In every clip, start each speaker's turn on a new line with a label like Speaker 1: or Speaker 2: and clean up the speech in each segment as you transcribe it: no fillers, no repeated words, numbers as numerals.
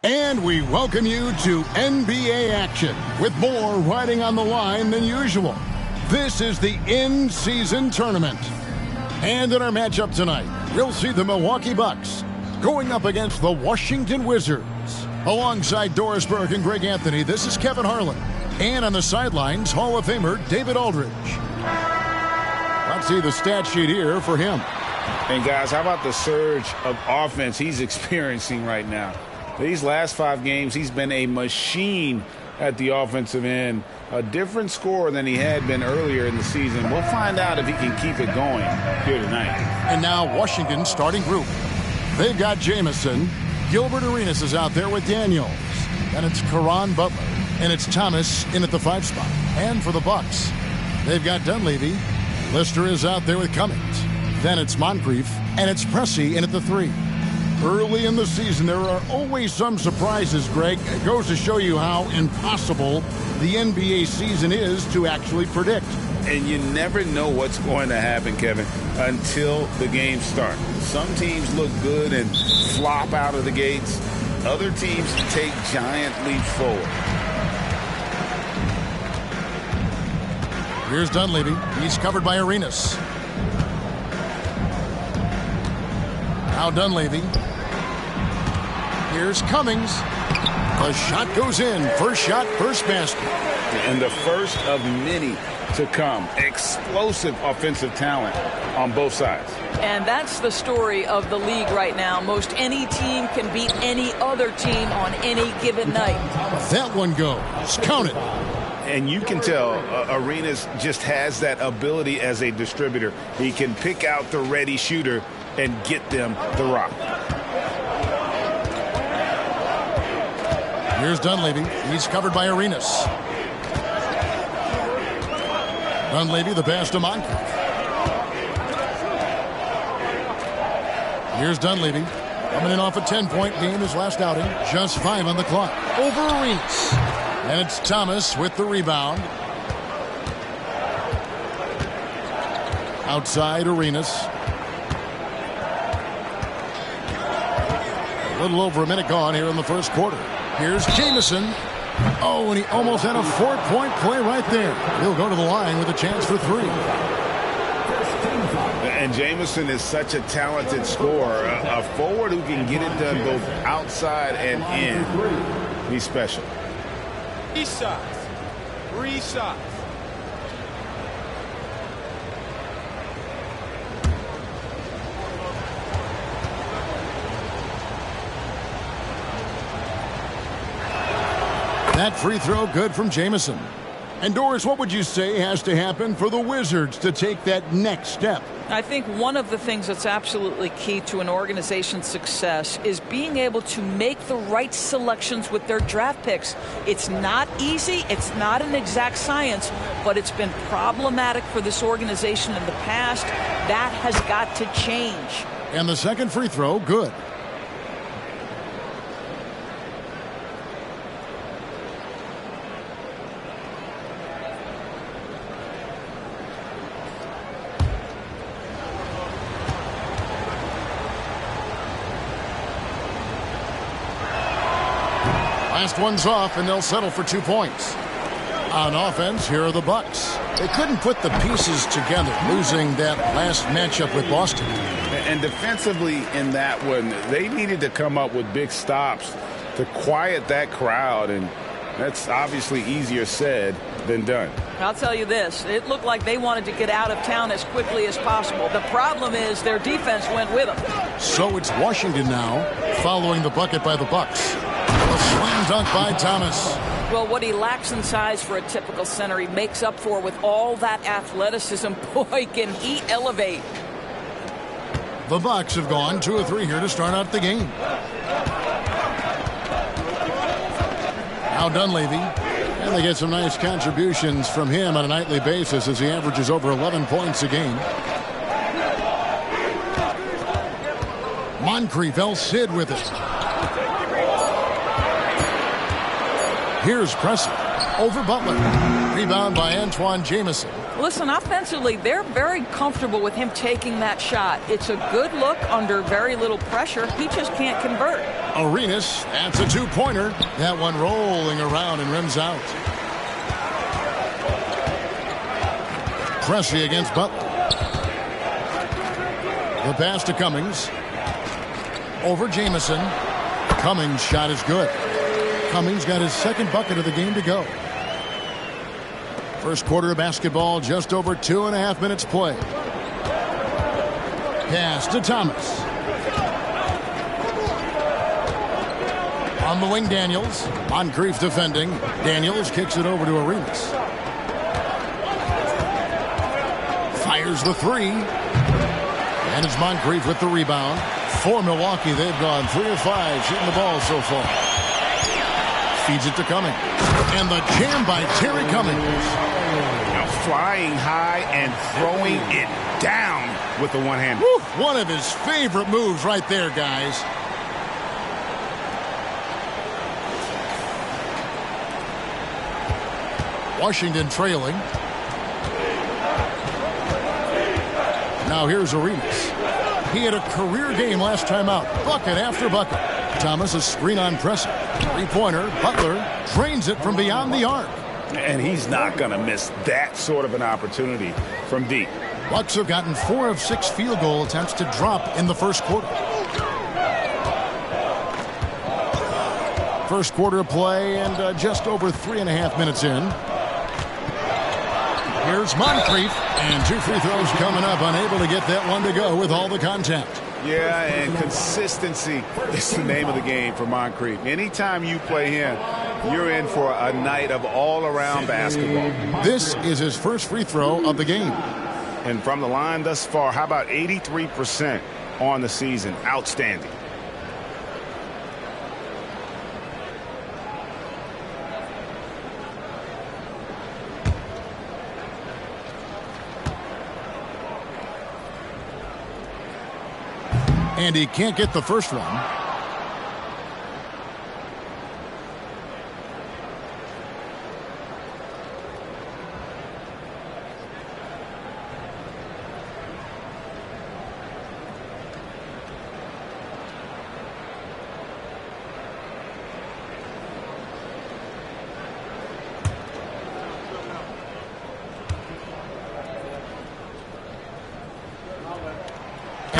Speaker 1: And we welcome you to NBA action with more riding on the line than usual. This is the in-season tournament. And in our matchup tonight, we'll see the Milwaukee Bucks going up against the Washington Wizards. Alongside Doris Burke and Greg Anthony, this is Kevin Harlan. And on the sidelines, Hall of Famer David Aldridge. Let's see the stat sheet here for him.
Speaker 2: And guys, how about the surge of offense he's experiencing right now? These last 5 games, he's been a machine at the offensive end. A different scorer than he had been earlier in the season. We'll find out if he can keep it going here tonight.
Speaker 1: And now Washington's starting group. They've got Jamison. Gilbert Arenas is out there with Daniels. And it's Caron Butler. And it's Thomas in at the 5 spot. And for the Bucks, they've got Dunleavy. Lister is out there with Cummings. Then it's Moncrief. And it's Pressey in at the 3. Early in the season, there are always some surprises, Greg. It goes to show you how impossible the NBA season is to actually predict.
Speaker 2: And you never know what's going to happen, Kevin, until the games start. Some teams look good and flop out of the gates. Other teams take giant leaps forward.
Speaker 1: Here's Dunleavy. He's covered by Arenas. Now Dunleavy. Here's Cummings. The shot goes in. First shot, first basket.
Speaker 2: And the first of many to come. Explosive offensive talent on both sides.
Speaker 3: And that's the story of the league right now. Most any team can beat any other team on any given night.
Speaker 1: That one goes. Count it.
Speaker 2: And you can tell Arenas just has that ability as a distributor. He can pick out the ready shooter and get them the rock.
Speaker 1: Here's Dunleavy. He's covered by Arenas. Dunleavy, the pass to Moncrief. Here's Dunleavy. Coming in off a 10-point game his last outing. Just 5 on the clock. Over Arenas. And it's Thomas with the rebound. Outside Arenas. A little over a minute gone here in the first quarter. Here's Jamison. Oh, and he almost had a 4-point play right there. He'll go to the line with a chance for 3.
Speaker 2: And Jamison is such a talented scorer. A forward who can get it done both outside and in. He's special.
Speaker 4: 3 shots. 3 shots.
Speaker 1: That free throw good from Jamison. And Doris, what would you say has to happen for the Wizards to take that next step?
Speaker 3: I think one of the things that's absolutely key to an organization's success is being able to make the right selections with their draft picks. It's not easy. It's not an exact science, but it's been problematic for this organization in the past. That has got to change.
Speaker 1: And the second free throw, good. Last one's off, and they'll settle for 2 points. On offense, here are the Bucks. They couldn't put the pieces together, losing that last matchup with Boston.
Speaker 2: And defensively in that one, they needed to come up with big stops to quiet that crowd, and that's obviously easier said than done.
Speaker 3: I'll tell you this, it looked like they wanted to get out of town as quickly as possible. The problem is their defense went with them.
Speaker 1: So it's Washington now, following the bucket by the Bucks. A slam dunk by Thomas.
Speaker 3: Well, what he lacks in size for a typical center, he makes up for with all that athleticism. Boy, can he elevate.
Speaker 1: The Bucks have gone 2 of 3 here to start out the game. Now Dunleavy. And they get some nice contributions from him on a nightly basis as he averages over 11 points a game. Moncrief, El Cid with it. Here's Pressey. Over Butler. Rebound by Antawn Jamison.
Speaker 3: Listen, offensively, they're very comfortable with him taking that shot. It's a good look under very little pressure. He just can't convert.
Speaker 1: Arenas, that's a two-pointer. That one rolling around and rims out. Pressey against Butler. The pass to Cummings. Over Jamison. Cummings' shot is good. Cummings got his second bucket of the game to go. First quarter of basketball, just over 2.5 minutes play. Pass to Thomas. On the wing, Daniels. Moncrief defending. Daniels kicks it over to Arenas. Fires the three. And it's Moncrief with the rebound. For Milwaukee, they've gone 3 of 5 shooting the ball so far. Feeds it to Cummings. And the jam by Terry Cummings.
Speaker 2: Now flying high and throwing it down with the one hand.
Speaker 1: One of his favorite moves right there, guys. Washington trailing. Now here's Arenas. He had a career game last time out. Bucket after bucket. Thomas a screen on Pressey. Three-pointer. Butler drains it from beyond the arc.
Speaker 2: And he's not going to miss that sort of an opportunity from deep.
Speaker 1: Bucks have gotten 4 of 6 field goal attempts to drop in the first quarter. First quarter of play and just over 3.5 minutes in. Here's Moncrief, and 2 free throws coming up, unable to get that one to go with all the contact.
Speaker 2: Yeah, and consistency is the name of the game for Moncrief. Anytime you play him, you're in for a night of all-around basketball.
Speaker 1: This is his first free throw of the game.
Speaker 2: And from the line thus far, how about 83% on the season? Outstanding.
Speaker 1: And he can't get the first one.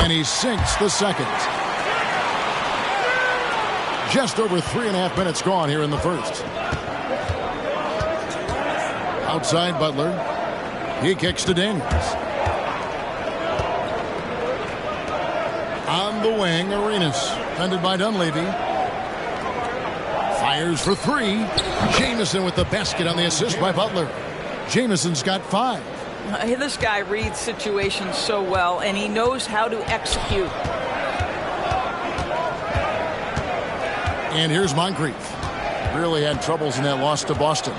Speaker 1: And he sinks the second. Just over 3.5 minutes gone here in the first. Outside Butler. He kicks to Daniels. On the wing, Arenas. Defended by Dunleavy. Fires for 3. Jamison with the basket on the assist by Butler. Jamison's got 5.
Speaker 3: This guy reads situations so well, and he knows how to execute.
Speaker 1: And here's Moncrief. Really had troubles in that loss to Boston.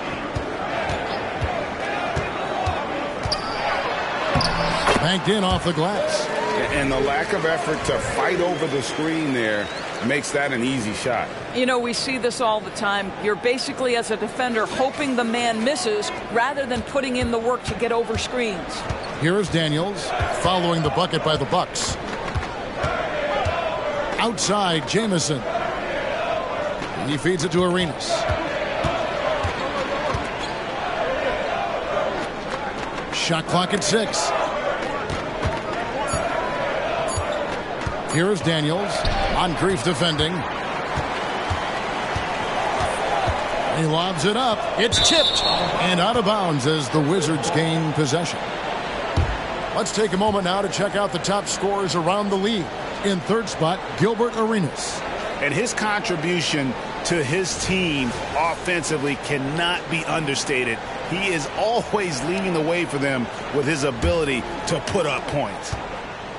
Speaker 1: Banked in off the glass.
Speaker 2: And the lack of effort to fight over the screen there makes that an easy shot.
Speaker 3: You know, we see this all the time. You're basically, as a defender, hoping the man misses rather than putting in the work to get over screens.
Speaker 1: Here's Daniels following the bucket by the Bucks. Outside, Jamison. He feeds it to Arenas. Shot clock at 6. Here's Daniels. Moncrief defending. He lobs it up. It's tipped and out of bounds as the Wizards gain possession. Let's take a moment now to check out the top scorers around the league. In third spot, Gilbert Arenas.
Speaker 2: And his contribution to his team offensively cannot be understated. He is always leading the way for them with his ability to put up points.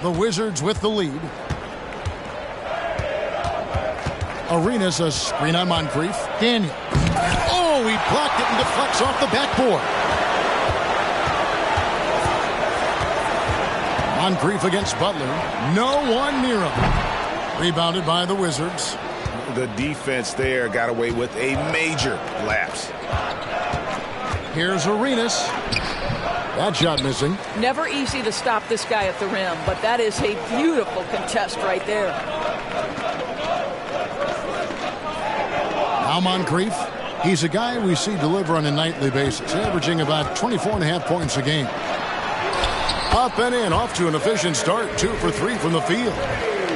Speaker 1: The Wizards with the lead. Arenas a screen on Moncrief. Daniel. Oh, he blocked it and deflects off the backboard. Moncrief against Butler. No one near him. Rebounded by the Wizards.
Speaker 2: The defense there got away with a major lapse.
Speaker 1: Here's Arenas. That shot missing.
Speaker 3: Never easy to stop this guy at the rim, but that is a beautiful contest right there.
Speaker 1: Now Moncrief. He's a guy we see deliver on a nightly basis, averaging about 24.5 points a game. Up and in, off to an efficient start. 2 for 3 from the field.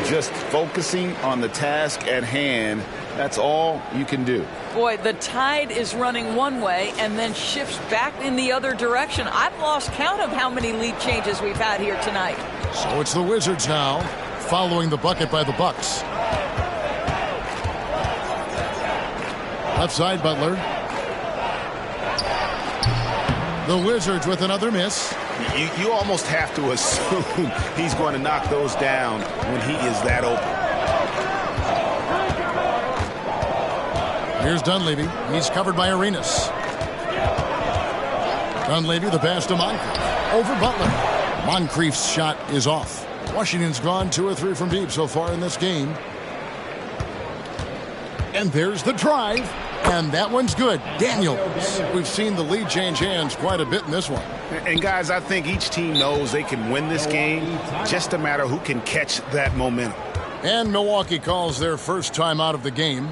Speaker 2: Just focusing on the task at hand. That's all you can do.
Speaker 3: Boy, the tide is running one way and then shifts back in the other direction. I've lost count of how many lead changes we've had here tonight.
Speaker 1: So it's the Wizards now, following the bucket by the Bucks. Left side, Butler. The Wizards with another miss.
Speaker 2: You almost have to assume he's going to knock those down when he is that open.
Speaker 1: Here's Dunleavy. He's covered by Arenas. Dunleavy, the pass to Moncrief. Over Butler. Moncrief's shot is off. Washington's gone 2 or 3 from deep so far in this game. And there's the drive. And that one's good. Daniels. We've seen the lead change hands quite a bit in this one.
Speaker 2: And guys, I think each team knows they can win this game. Just a matter who can catch that momentum.
Speaker 1: And Milwaukee calls their first time out of the game.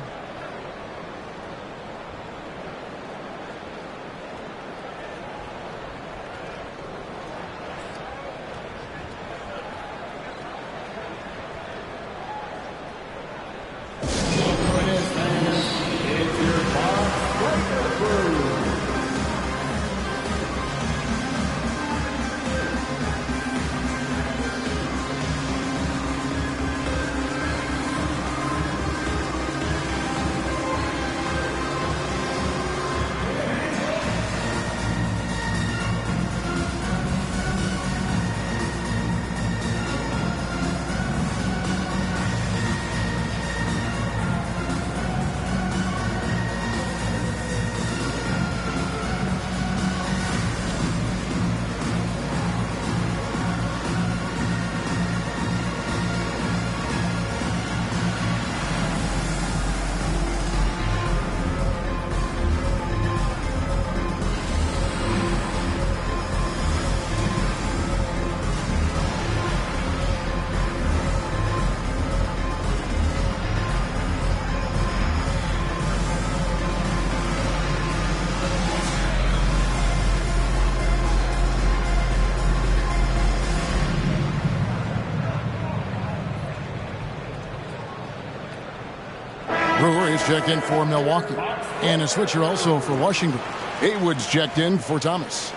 Speaker 1: Brewer is checked in for Milwaukee. And a switcher also for Washington. Haywood's checked in for Thomas.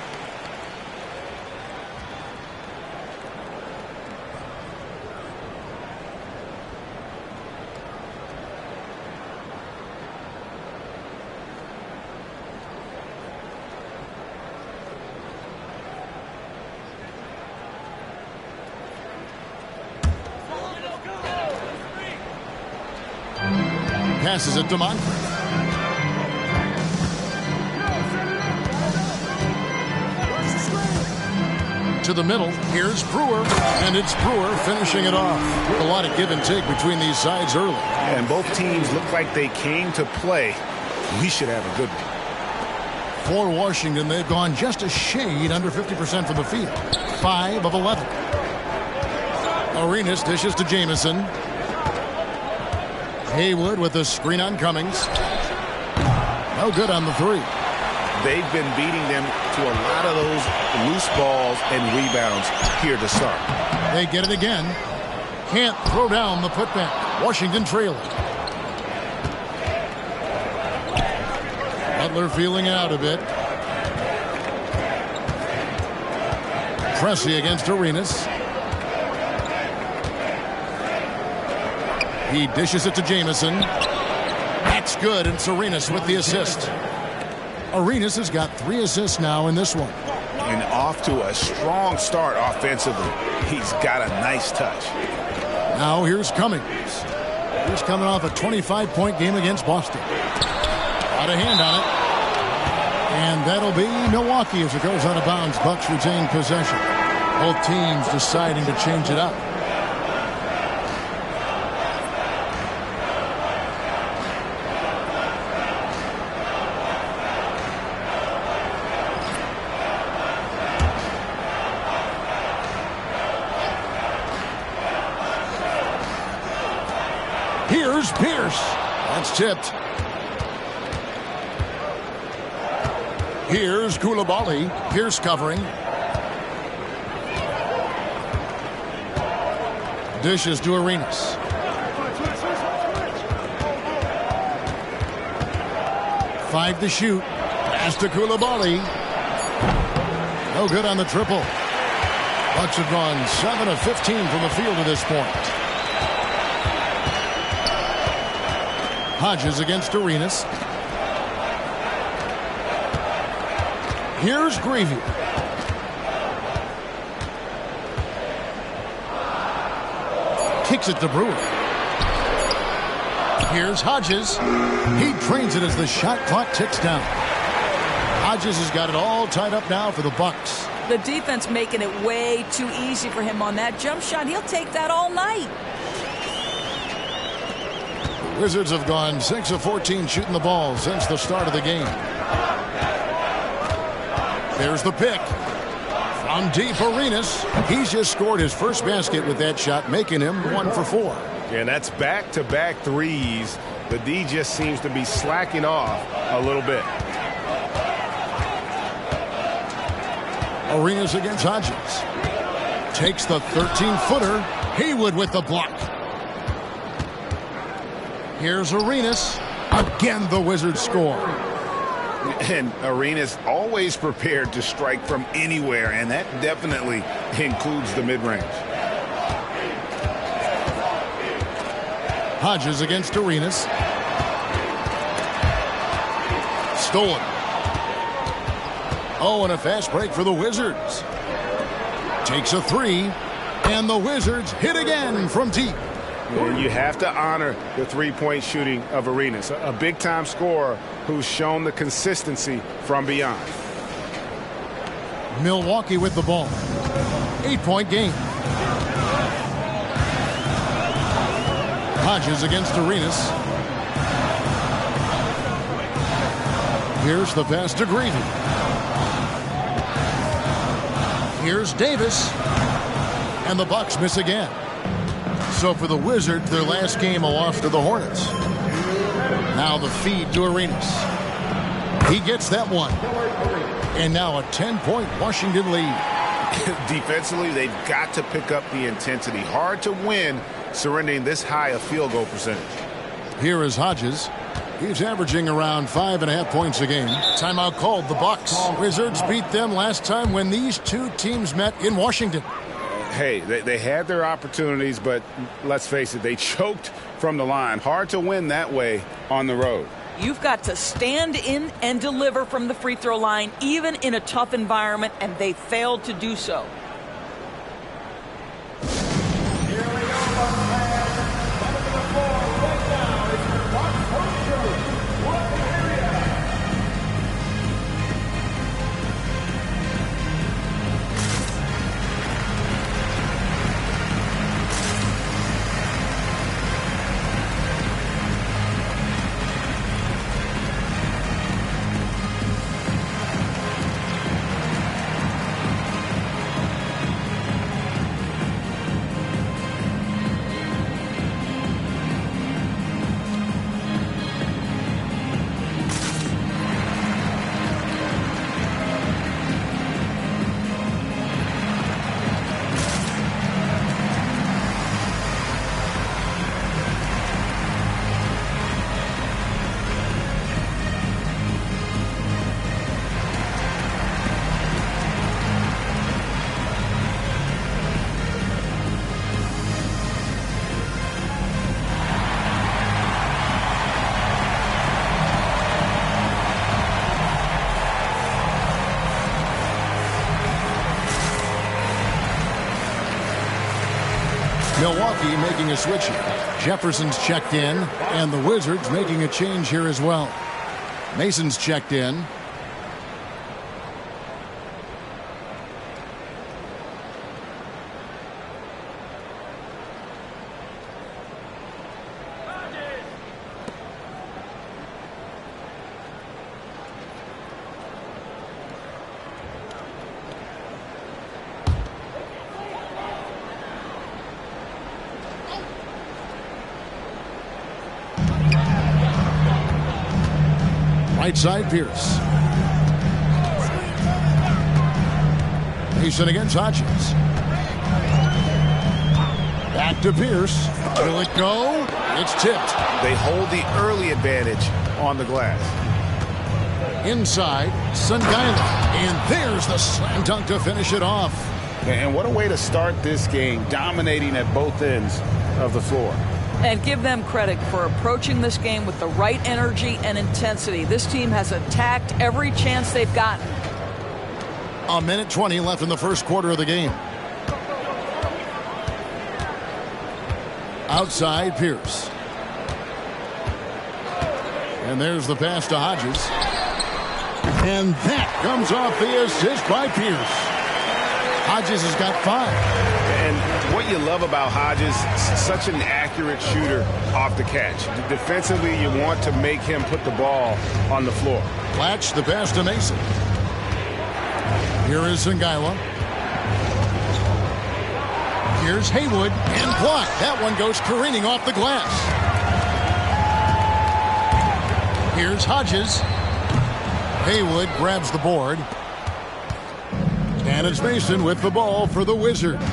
Speaker 1: Passes it to Moncrief. To the middle, here's Brewer, and it's Brewer finishing it off. A lot of give and take between these sides early.
Speaker 2: And both teams look like they came to play. We should have a good one.
Speaker 1: For Washington, they've gone just a shade under 50% from the field. 5 of 11. Arenas dishes to Jamison. Haywood with the screen on Cummings. No good on the 3.
Speaker 2: They've been beating them to a lot of those loose balls and rebounds here to start.
Speaker 1: They get it again. Can't throw down the putback. Washington trailing. Butler feeling out a bit. Pressey against Arenas. He dishes it to Jamison. That's good, and it's Arenas with the assist. Arenas has got 3 assists now in this one.
Speaker 2: And off to a strong start offensively. He's got a nice touch.
Speaker 1: Now here's Cummings. He's coming off a 25-point game against Boston. Got a hand on it. And that'll be Milwaukee as it goes out of bounds. Bucks retain possession. Both teams deciding to change it up. Here's Pierce. That's tipped. Here's Koulibaly. Pierce covering. Dishes to Arenas. Five to shoot. Pass to Koulibaly. No good on the triple. Bucks have gone 7 of 15 from the field at this point. Hodges against Arenas. Here's Gravy. Kicks it to Brewer. Here's Hodges. He drains it as the shot clock ticks down. Hodges has got it all tied up now for the Bucks.
Speaker 3: The defense making it way too easy for him on that jump shot. He'll take that all night.
Speaker 1: The Wizards have gone 6 of 14 shooting the ball since the start of the game. There's the pick. From deep, Arenas. He's just scored his first basket with that shot, making him 1 for 4.
Speaker 2: And that's back-to-back threes. The D just seems to be slacking off a little bit.
Speaker 1: Arenas against Hodges. Takes the 13-footer. Haywood with the block. Here's Arenas. Again, the Wizards score.
Speaker 2: And Arenas always prepared to strike from anywhere, and that definitely includes the mid-range.
Speaker 1: Hodges against Arenas. Stolen. Oh, and a fast break for the Wizards. Takes a three, and the Wizards hit again from deep.
Speaker 2: And you have to honor the three-point shooting of Arenas, a big-time scorer who's shown the consistency from beyond.
Speaker 1: Milwaukee with the ball. 8-point game. Hodges against Arenas. Here's the pass to Gravy. Here's Davis. And the Bucks miss again. So for the Wizards, their last game a loss to the Hornets. Now the feed to Arenas. He gets that one. And now a 10-point Washington lead.
Speaker 2: Defensively, they've got to pick up the intensity. Hard to win surrendering this high a field goal percentage.
Speaker 1: Here is Hodges. He's averaging around 5.5 points a game. Timeout called. The Bucks. Wizards beat them last time when these two teams met in Washington.
Speaker 2: Hey, they had their opportunities, but let's face it, they choked from the line. Hard to win that way on the road.
Speaker 3: You've got to stand in and deliver from the free throw line, even in a tough environment, and they failed to do so.
Speaker 1: Milwaukee making a switch here. Jefferson's checked in, and the Wizards making a change here as well. Mason's checked in. Right side, Pierce. Mason against Hodges. Back to Pierce. Will it go? It's tipped.
Speaker 2: They hold the early advantage on the glass.
Speaker 1: Inside, Songaila. And there's the slam dunk to finish it off.
Speaker 2: And what a way to start this game, dominating at both ends of the floor.
Speaker 3: And give them credit for approaching this game with the right energy and intensity. This team has attacked every chance they've gotten.
Speaker 1: A minute 20 left in the first quarter of the game. Outside, Pierce. And there's the pass to Hodges. And that comes off the assist by Pierce. Hodges has got 5.
Speaker 2: And what you love about Hodges, such an accurate shooter off the catch. Defensively, you want to make him put the ball on the floor.
Speaker 1: Latch the pass to Mason. Here is Songaila. Here's Haywood and blocked. That one goes careening off the glass. Here's Hodges. Haywood grabs the board. And it's Mason with the ball for the Wizards.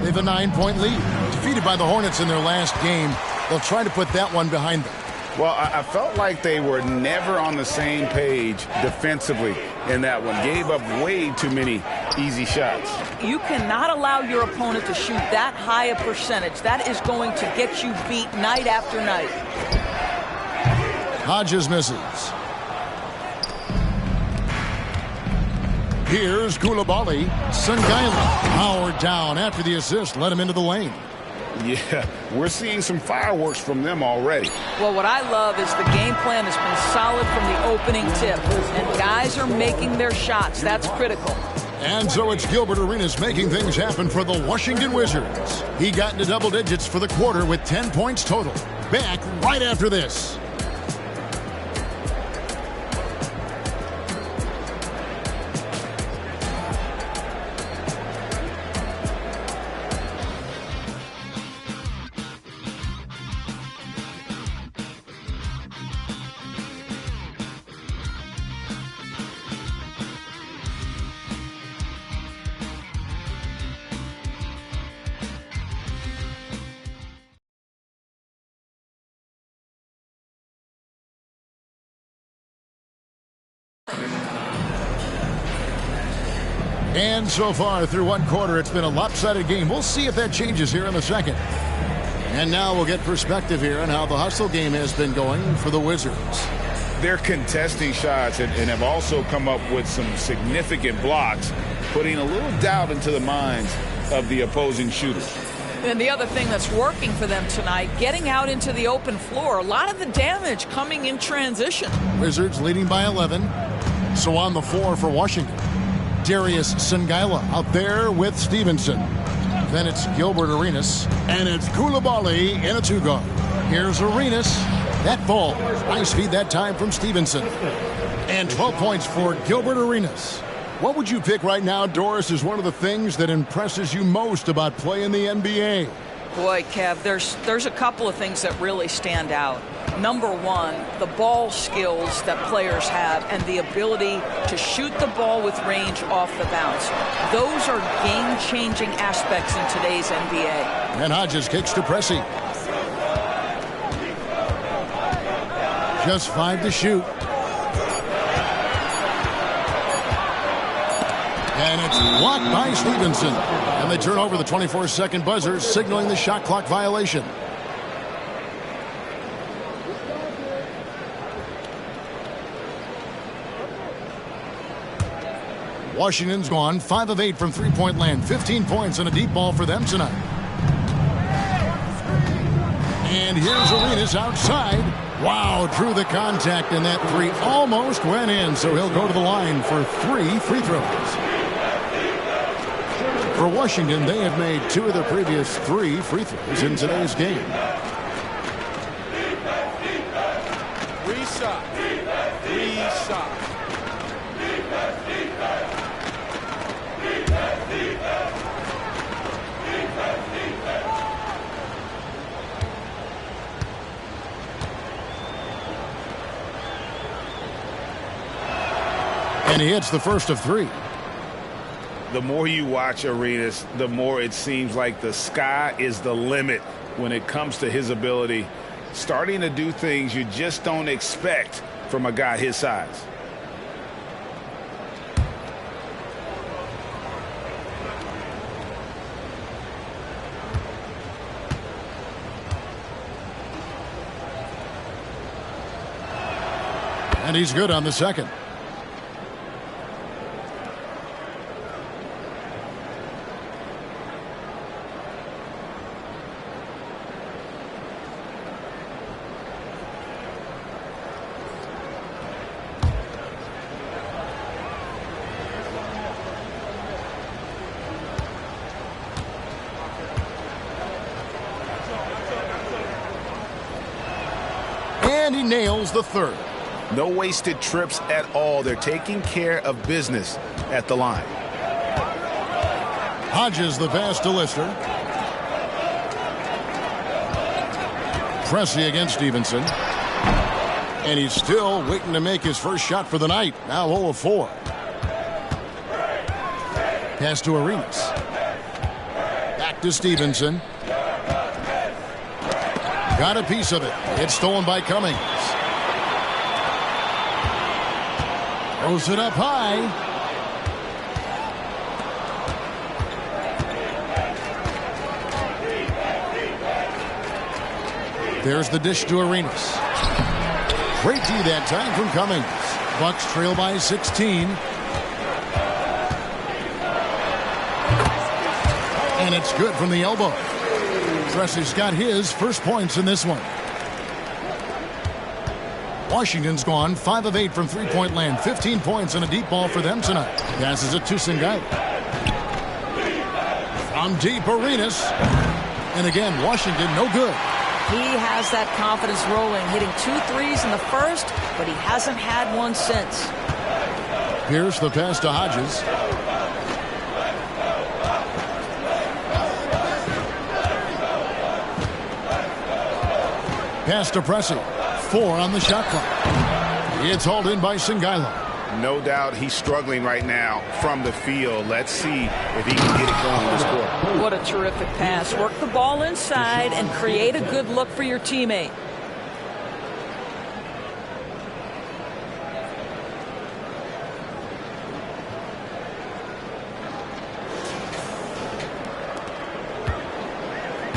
Speaker 1: They have a 9-point lead. Defeated by the Hornets in their last game. They'll try to put that one behind them.
Speaker 2: Well, I felt like they were never on the same page defensively in that one. Gave up way too many easy shots.
Speaker 3: You cannot allow your opponent to shoot that high a percentage. That is going to get you beat night after night.
Speaker 1: Hodges misses. Here's Coulibaly. Songaila powered down after the assist. Let him into the lane.
Speaker 2: Yeah, we're seeing some fireworks from them already.
Speaker 3: Well, what I love is the game plan has been solid from the opening tip. And guys are making their shots. That's critical.
Speaker 1: And so it's Gilbert Arenas making things happen for the Washington Wizards. He got into double digits for the quarter with 10 points total. Back right after this. And so far through one quarter, it's been a lopsided game. We'll see if that changes here in the second. And now we'll get perspective here on how the hustle game has been going for the Wizards.
Speaker 2: They're contesting shots and have also come up with some significant blocks, putting a little doubt into the minds of the opposing shooters.
Speaker 3: And the other thing that's working for them tonight, getting out into the open floor. A lot of the damage coming in transition.
Speaker 1: Wizards leading by 11. So on the floor for Washington, Darius Songaila out there with Stevenson. Then it's Gilbert Arenas, and it's Coulibaly in a 2-guard. Here's Arenas. That ball. Nice feed that time from Stevenson. And 12 points for Gilbert Arenas. What would you pick right now, Doris, is one of the things that impresses you most about playing the NBA?
Speaker 3: Boy, Kev, there's a couple of things that really stand out. Number one, the ball skills that players have and the ability to shoot the ball with range off the bounce. Those are game-changing aspects in today's NBA.
Speaker 1: And Hodges kicks to Pressey. Just 5 to shoot. And it's blocked by Stevenson. And they turn over the 24-second buzzer, signaling the shot clock violation. Washington's gone 5 of 8 from three-point land. 15 points and a deep ball for them tonight. And here's Arenas outside. Wow, drew the contact, and that three almost went in. So he'll go to the line for 3 free throws. For Washington, they have made 2 of their previous 3 free throws in today's game.
Speaker 4: Reset.
Speaker 1: And he hits the first of 3.
Speaker 2: The more you watch Arenas, the more it seems like the sky is the limit when it comes to his ability. Starting to do things you just don't expect from a guy his size.
Speaker 1: And he's good on the second. And he nails the third.
Speaker 2: No wasted trips at all. They're taking care of business at the line.
Speaker 1: Hodges the pass to Lister. Pressey against Stevenson. And he's still waiting to make his first shot for the night. Now 0 of 4. Pass to Arenas. Back to Stevenson. Got a piece of it. It's stolen by Cummings. Throws it up high. There's the dish to Arenas. Great D that time from Cummings. Bucks trail by 16. And it's good from the elbow. Pressey's got his first points in this one. Washington's gone 5 of 8 from three-point land. 15 points and a deep ball for them tonight. Passes it to Singailu. From deep, Arenas. And again, Washington no good.
Speaker 3: He has that confidence rolling, hitting 2 threes in the first, but he hasn't had one since.
Speaker 1: Here's the pass to Hodges. Pass to Pressey. 4 on the shot clock. It's hauled in by Singailu.
Speaker 2: No doubt he's struggling right now from the field. Let's see if he can get it going on this court.
Speaker 3: What a terrific pass. Work the ball inside and create a good look for your teammate.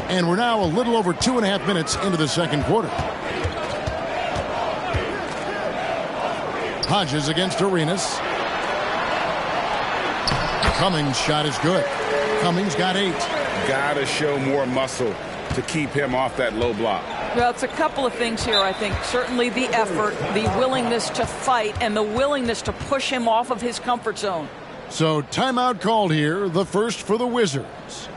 Speaker 1: And we're now a little over 2.5 minutes into the second quarter. Hodges against Arenas. Cummings' shot is good. Cummings got 8.
Speaker 2: Gotta show more muscle to keep him off that low block.
Speaker 3: Well, it's a couple of things here, I think. Certainly the effort, the willingness to fight, and the willingness to push him off of his comfort zone.
Speaker 1: So timeout called here, the first for the Wizards.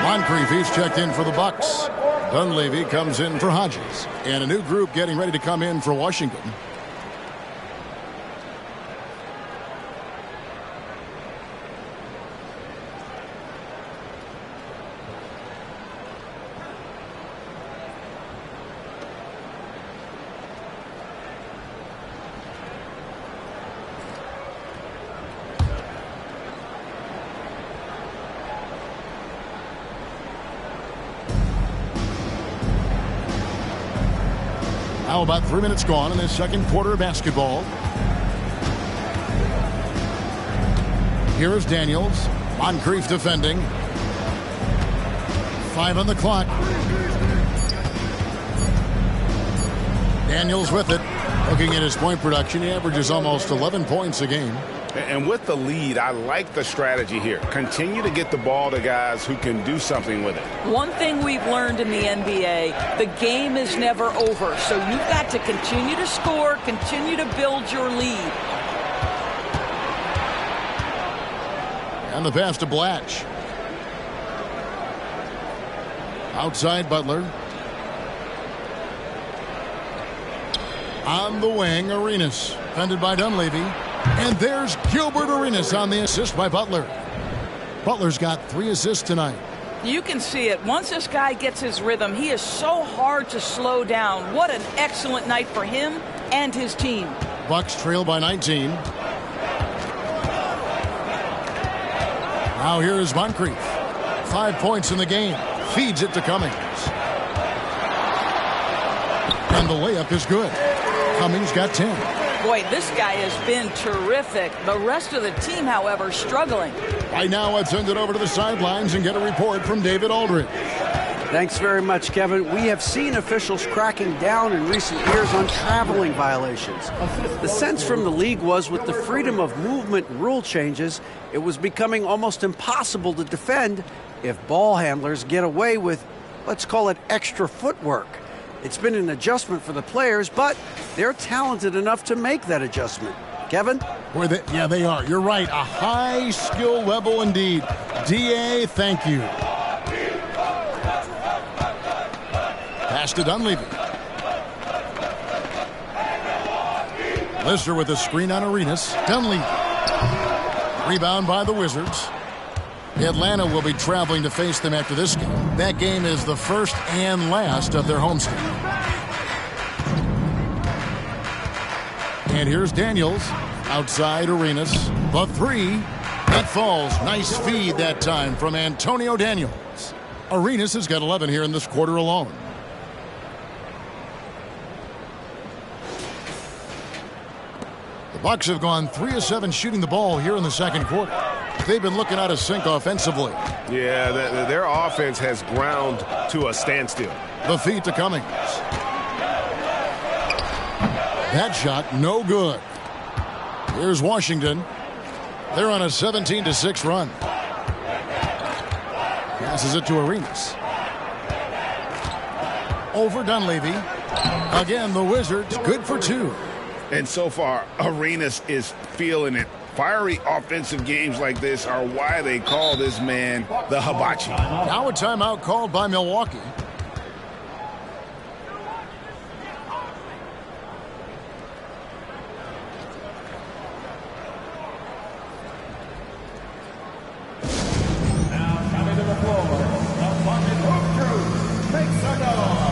Speaker 1: Moncrief, he's checked in for the Bucks. Dunleavy comes in for Hodges. And a new group getting ready to come in for Washington. Now about 3 minutes gone in this second quarter of basketball. Here's Daniels. Moncrief defending. 5 on the clock. Daniels with it. Looking at his point production, he averages almost 11 points a game.
Speaker 2: And with the lead, I like the strategy here. Continue to get the ball to guys who can do something with it.
Speaker 3: One thing we've learned in the NBA, the game is never over. So you've got to continue to score, continue to build your lead.
Speaker 1: And the pass to Blatch. Outside Butler. On the wing, Arenas. Defended by Dunleavy. And there's Gilbert Arenas on the assist by Butler. Butler's got 3 assists tonight.
Speaker 3: You can see it. Once this guy gets his rhythm, he is so hard to slow down. What an excellent night for him and his team.
Speaker 1: Bucks trail by 19. Now here is Moncrief. 5 points in the game. Feeds it to Cummings. And the layup is good. Cummings got 10.
Speaker 3: Boy, this guy has been terrific. The rest of the team, however, struggling.
Speaker 1: Right now, let's send it over to the sidelines and get a report from David Aldridge.
Speaker 5: Thanks very much, Kevin. We have seen officials cracking down in recent years on traveling violations. The sense from the league was with the freedom of movement rule changes, it was becoming almost impossible to defend if ball handlers get away with, let's call it, extra footwork. It's been an adjustment for the players, but they're talented enough to make that adjustment. Kevin?
Speaker 1: Yeah, they are. You're right. A high skill level indeed. DA, thank you. Pass to Dunleavy. Lister with a screen on Arenas. Dunleavy. Rebound by the Wizards. Atlanta will be traveling to face them after this game. That game is the first and last of their homestand. And here's Daniels. Outside Arenas. The 3. That falls. Nice feed that time from Antonio Daniels. Arenas has got 11 here in this quarter alone. The Bucks have gone 3 of 7 shooting the ball here in the second quarter. They've been looking out of sync offensively.
Speaker 6: Yeah, their offense has ground to a standstill.
Speaker 1: The feed to Cummings. That shot, no good. Here's Washington. They're on a 17-6 run. Passes it to Arenas. Over Dunleavy. Again, the Wizards, good for 2.
Speaker 2: And so far, Arenas is feeling it. Fiery offensive games like this are why they call this man the Hibachi.
Speaker 1: Now a timeout called by Milwaukee.
Speaker 7: Now coming to the floor, the Bucket Hoop Crew makes a goal.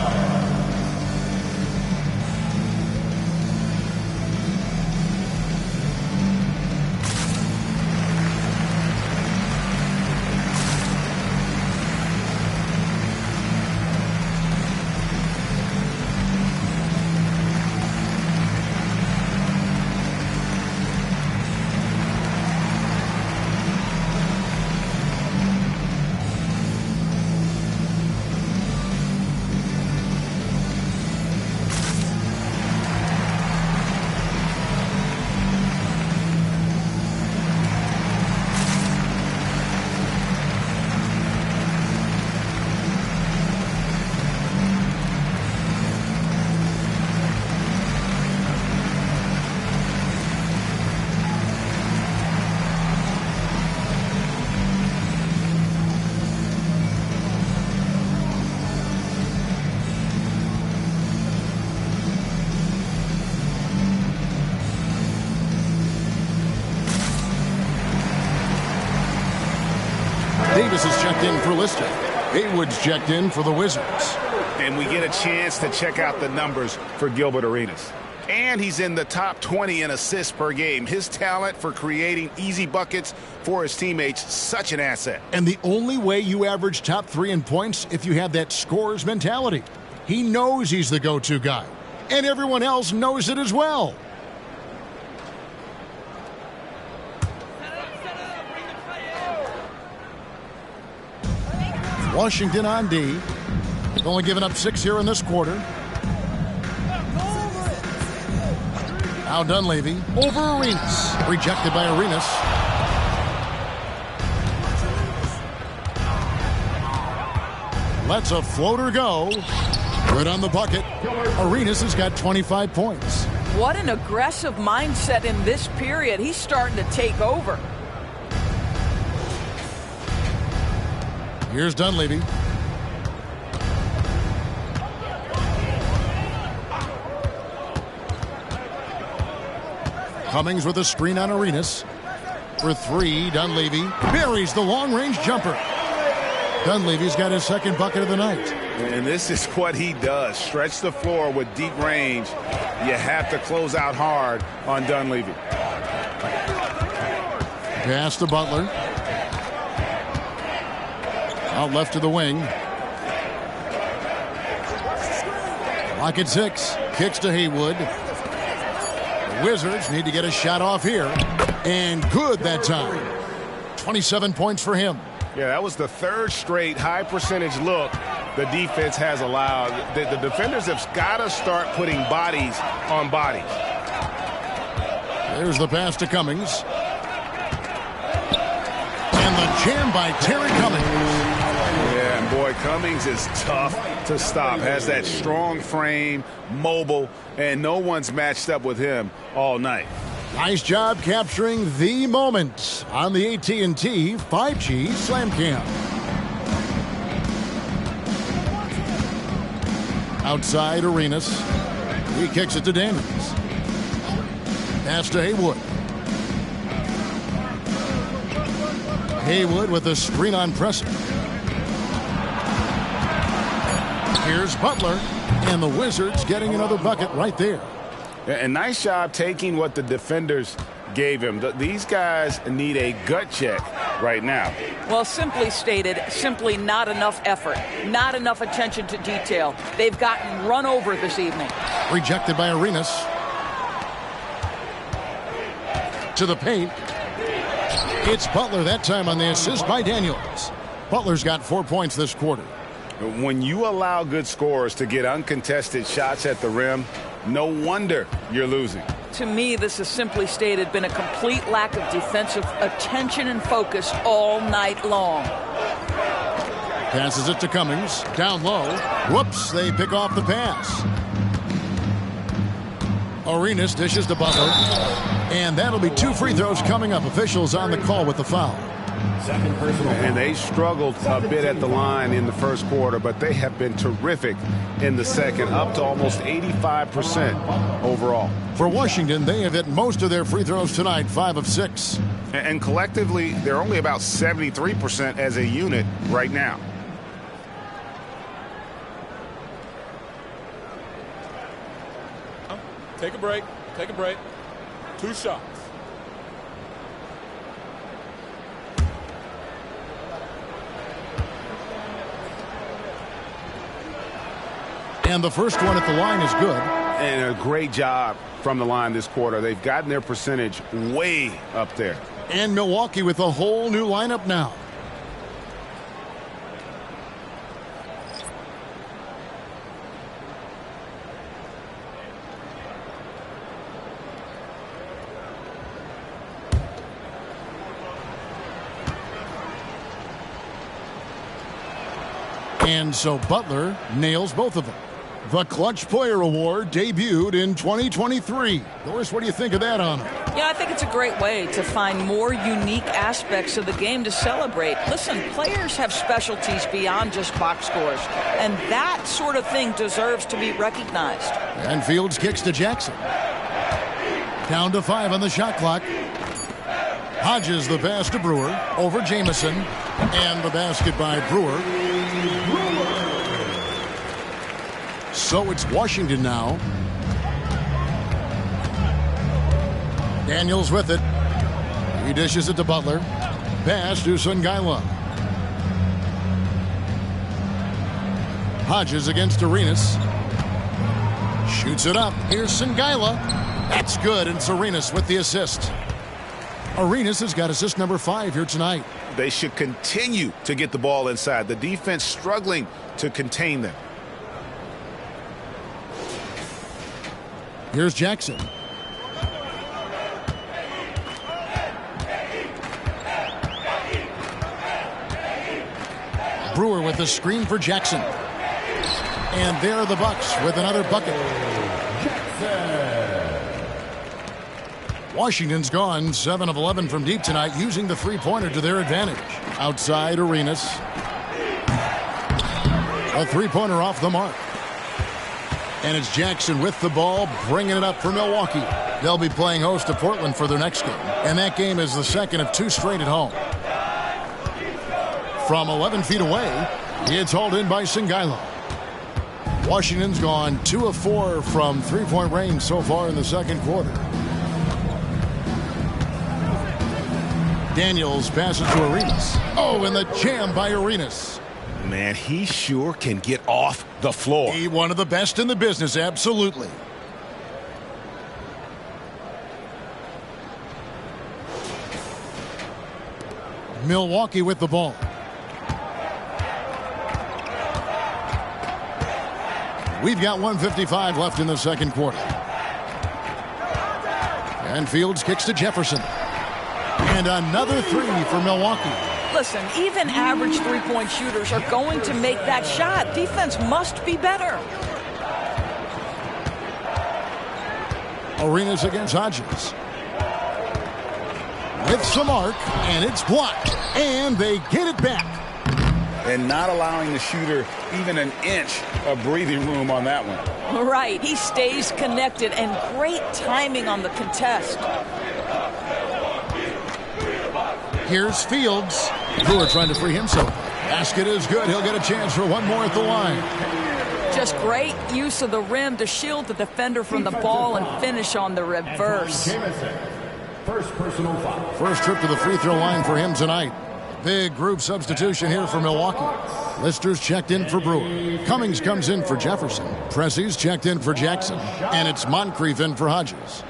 Speaker 1: Davis is checked in for Lister. Haywood's checked in for the Wizards.
Speaker 2: And we get a chance to check out the numbers for Gilbert Arenas. And he's in the top 20 in assists per game. His talent for creating easy buckets for his teammates, such an asset.
Speaker 1: And the only way you average top 3 in points if you have that scorer's mentality. He knows he's the go-to guy. and everyone else knows it as well. Washington on D. Only giving up 6 here in this quarter. Now Dunleavy over Arenas. Rejected by Arenas. Lets a floater go. Good on the bucket. Arenas has got 25 points.
Speaker 3: What an aggressive mindset in this period. He's starting to take over.
Speaker 1: Here's Dunleavy. Cummings with a screen on Arenas. For 3, Dunleavy buries the long-range jumper. Dunleavy's got his second bucket of the night.
Speaker 2: And this is what he does. Stretch the floor with deep range. You have to close out hard on Dunleavy.
Speaker 1: Pass to Butler. Out left to the wing. Clock at 6. Kicks to Haywood. The Wizards need to get a shot off here. And good that time. 27 points for him.
Speaker 6: Yeah, that was the third straight high percentage look the defense has allowed. The defenders have got to start putting bodies on bodies.
Speaker 1: There's the pass to Cummings. And the jam by Terry Cummings.
Speaker 2: Yeah, and boy, Cummings is tough to stop. Has that strong frame, mobile, and no one's matched up with him all night.
Speaker 1: Nice job capturing the moment on the AT&T 5G Slam Cam. Outside Arenas. He kicks it to Daniels. Pass to Haywood. Haywood with a screen on pressing. Here's Butler, and the Wizards getting another bucket right there.
Speaker 2: And nice job taking what the defenders gave him. These guys need a gut check right now.
Speaker 3: Well, simply stated, simply not enough effort, not enough attention to detail. They've gotten run over this evening.
Speaker 1: Rejected by Arenas. To the paint. It's Butler that time on the assist by Daniels. Butler's got 4 points this quarter.
Speaker 2: When you allow good scorers to get uncontested shots at the rim, no wonder you're losing.
Speaker 3: To me, this has simply stated been a complete lack of defensive attention and focus all night long.
Speaker 1: Passes it to Cummings. Down low. Whoops, they pick off the pass. Arenas dishes to Butler. And that'll be 2 free throws coming up. Officials on the call with the foul.
Speaker 2: And they struggled a bit at the line in the first quarter, but they have been terrific in the second, up to almost 85% overall.
Speaker 1: For Washington, they have hit most of their free throws tonight, 5 of 6.
Speaker 2: And collectively, they're only about 73% as a unit right now.
Speaker 4: Take a break. Take a break. 2 shots.
Speaker 1: And the first one at the line is good.
Speaker 2: And a great job from the line this quarter. They've gotten their percentage way up there.
Speaker 1: And Milwaukee with a whole new lineup now. And so Butler nails both of them. The Clutch Player Award debuted in 2023. Doris, what do you think of that honor?
Speaker 3: Yeah, I think it's a great way to find more unique aspects of the game to celebrate. Listen, players have specialties beyond just box scores, and that sort of thing deserves to be recognized.
Speaker 1: And Fields kicks to Jackson. Down to 5 on the shot clock. Hodges the pass to Brewer over Jamison, and the basket by Brewer. So it's Washington now. Daniels with it. He dishes it to Butler. Pass to Sungaila. Hodges against Arenas. Shoots it up. Here's Songaila. That's good, and it's Arenas with the assist. Arenas has got assist number 5 here tonight.
Speaker 6: They should continue to get the ball inside. The defense struggling to contain them.
Speaker 1: Here's Jackson. Brewer with the screen for Jackson. And there are the Bucks with another bucket. Washington's gone 7 of 11 from deep tonight, using the three-pointer to their advantage. Outside, Arenas. A three-pointer off the mark. And it's Jackson with the ball, bringing it up for Milwaukee. They'll be playing host to Portland for their next game. And that game is the second of 2 straight at home. From 11 feet away, it's hauled in by Songaila. Washington's gone 2 of 4 from three-point range so far in the second quarter. Daniels passes to Arenas. Oh, and the jam by Arenas.
Speaker 6: Man, he sure can get off the floor.
Speaker 1: He one of the best in the business, absolutely. Milwaukee with the ball. We've got 1:55 left in the second quarter. And Fields kicks to Jefferson. And another 3 for Milwaukee.
Speaker 3: Listen, even average three-point shooters are going to make that shot. Defense must be better.
Speaker 1: Arenas against Hodges. With some arc, and it's blocked. And they get it back.
Speaker 2: And not allowing the shooter even an inch of breathing room on that one.
Speaker 3: Right, he stays connected, and great timing on the contest.
Speaker 1: Here's Fields. Brewer trying to free himself. Basket is good. He'll get a chance for one more at the line.
Speaker 3: Just great use of the rim to shield the defender from the ball and finish on the reverse.
Speaker 7: First personal foul.
Speaker 1: First trip to the free throw line for him tonight. Big group substitution here for Milwaukee. Lister's checked in for Brewer. Cummings comes in for Jefferson. Pressey's checked in for Jackson. And it's Moncrief in for Hodges.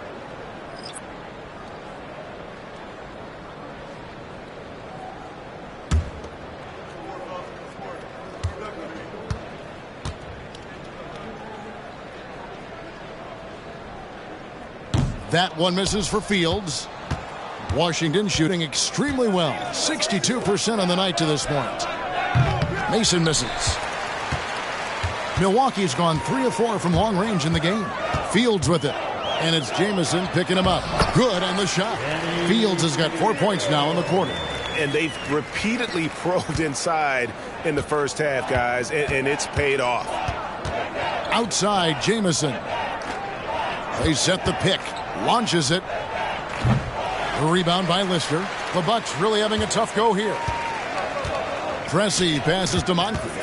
Speaker 1: That one misses for Fields. Washington shooting extremely well. 62% on the night to this point. Mason misses. Milwaukee's gone 3 of 4 from long range in the game. Fields with it. And it's Jamison picking him up. Good on the shot. Fields has got 4 points now in the quarter.
Speaker 6: And they've repeatedly probed inside in the first half, guys, and it's paid off.
Speaker 1: Outside, Jamison. They set the pick. Launches it. A rebound by Lister. The Bucks really having a tough go here. Pressey passes to Moncrief.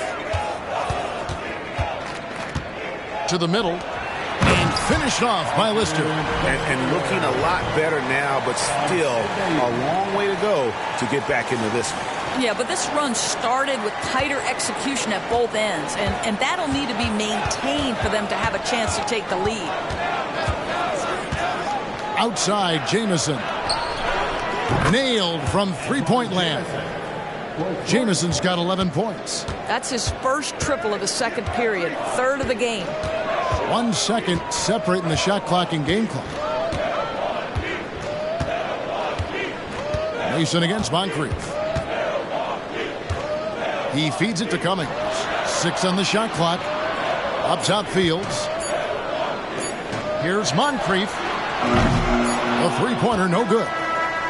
Speaker 1: To the middle. And finished off by Lister.
Speaker 6: And looking a lot better now, but still a long way to go to get back into this one.
Speaker 3: Yeah, but this run started with tighter execution at both ends, and that'll need to be maintained for them to have a chance to take the lead.
Speaker 1: Outside, Jamison. Nailed from three-point land. Jamison's got 11 points.
Speaker 3: That's his first triple of the second period, third of the game.
Speaker 1: 1 second separating the shot clock and game clock. Mason against Moncrief. He feeds it to Cummings. 6 on the shot clock. Up top, Fields. Here's Moncrief. A three-pointer, no good.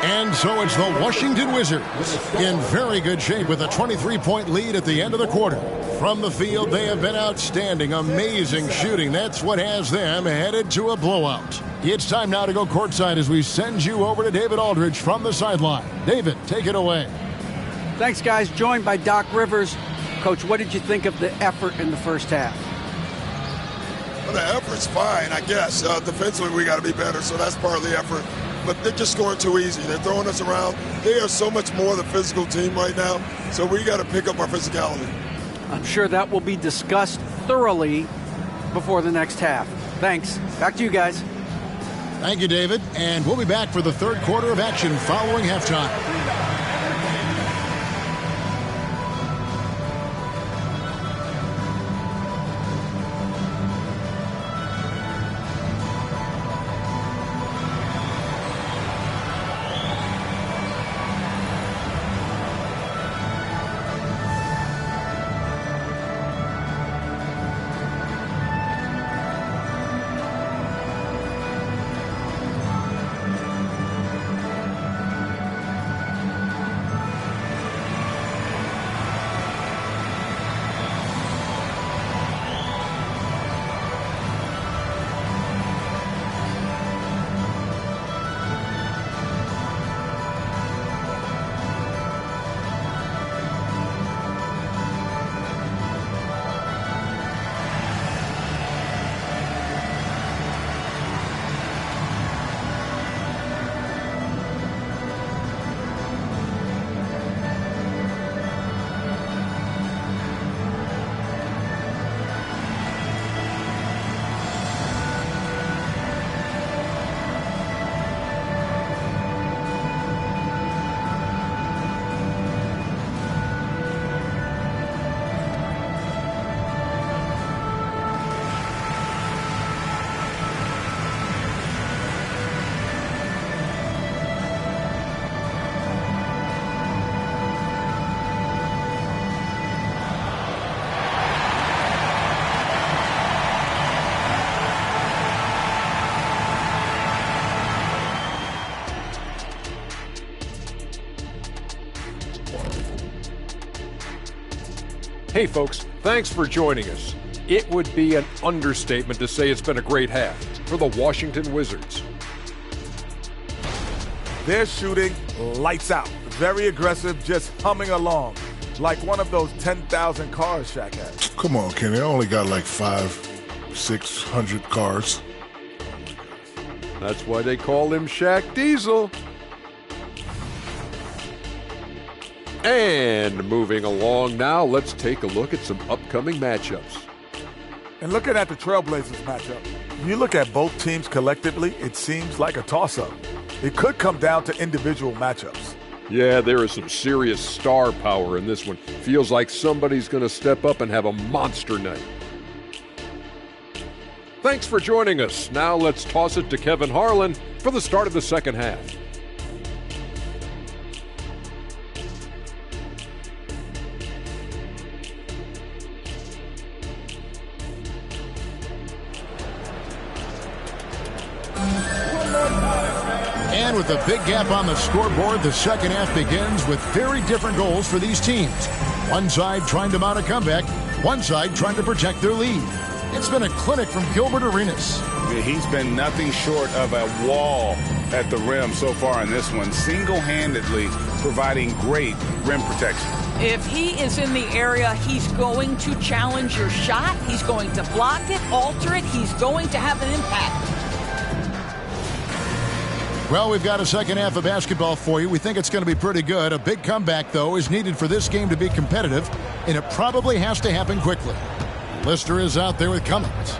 Speaker 1: And so it's the Washington Wizards in very good shape with a 23-point lead at the end of the quarter. From the field, they have been outstanding, amazing shooting. That's what has them headed to a blowout. It's time now to go courtside as we send you over to David Aldridge from the sideline. David, take it away.
Speaker 5: Thanks, guys. Joined by Doc Rivers. Coach, what did you think of the effort in the first half?
Speaker 8: Well, the effort's fine, I guess. Defensively, we got to be better, so that's part of the effort. But they're just scoring too easy. They're throwing us around. They are so much more the physical team right now, so we got to pick up our physicality.
Speaker 5: I'm sure that will be discussed thoroughly before the next half. Thanks. Back to you guys.
Speaker 1: Thank you, David. And we'll be back for the third quarter of action following halftime.
Speaker 9: Hey folks, thanks for joining us. It would be an understatement to say it's been a great half for the Washington Wizards.
Speaker 4: They're shooting lights out. Very aggressive, just humming along. Like one of those 10,000 cars Shaq has.
Speaker 10: Come on, Kenny. I only got like 500-600 cars.
Speaker 9: That's why they call him Shaq Diesel. And moving along now, let's take a look at some upcoming matchups.
Speaker 4: And looking at the Trailblazers matchup, when you look at both teams collectively, it seems like a toss-up. It could come down to individual matchups.
Speaker 9: Yeah, there is some serious star power in this one. Feels like somebody's going to step up and have a monster night. Thanks for joining us. Now let's toss it to Kevin Harlan for the start of the second half.
Speaker 1: And with a big gap on the scoreboard, the second half begins with very different goals for these teams. One side trying to mount a comeback, one side trying to protect their lead. It's been a clinic from Gilbert Arenas.
Speaker 2: He's been nothing short of a wall at the rim so far in this one, single-handedly providing great rim protection.
Speaker 3: If he is in the area, he's going to challenge your shot. He's going to block it, alter it. He's going to have an impact.
Speaker 1: Well, we've got a second half of basketball for you. We think it's going to be pretty good. A big comeback, though, is needed for this game to be competitive, and it probably has to happen quickly. Lister is out there with Cummings.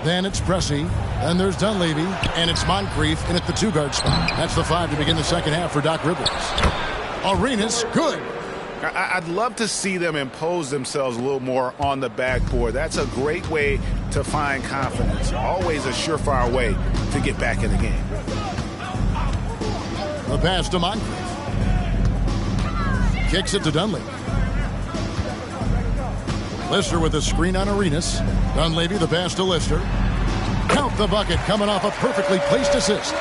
Speaker 1: Then it's Pressey. Then there's Dunleavy. And it's Moncrief in at the two-guard spot. That's the five to begin the second half for Doc Rivers. Arenas, good.
Speaker 2: I'd love to see them impose themselves a little more on the backboard. That's a great way to find confidence. Always a surefire way to get back in the game.
Speaker 1: The pass to Moncrief. Kicks it to Dunleavy. Lister with a screen on Arenas. Dunleavy, the pass to Lister. Count the bucket, coming off a perfectly placed assist.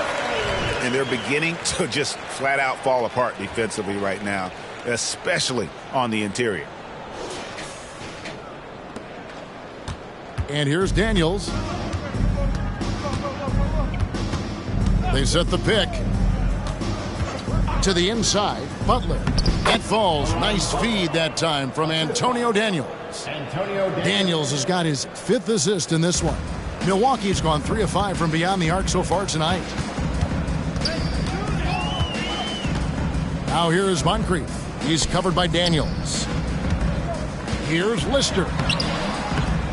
Speaker 2: And they're beginning to just flat out fall apart defensively right now, especially on the interior.
Speaker 1: And here's Daniels. They set the pick. To the inside, Butler. That falls. Nice feed that time from Antonio Daniels. Daniels has got his fifth assist in this one. Milwaukee's gone 3 of 5 from beyond the arc so far tonight. Now here is Moncrief. He's covered by Daniels. Here's Lister.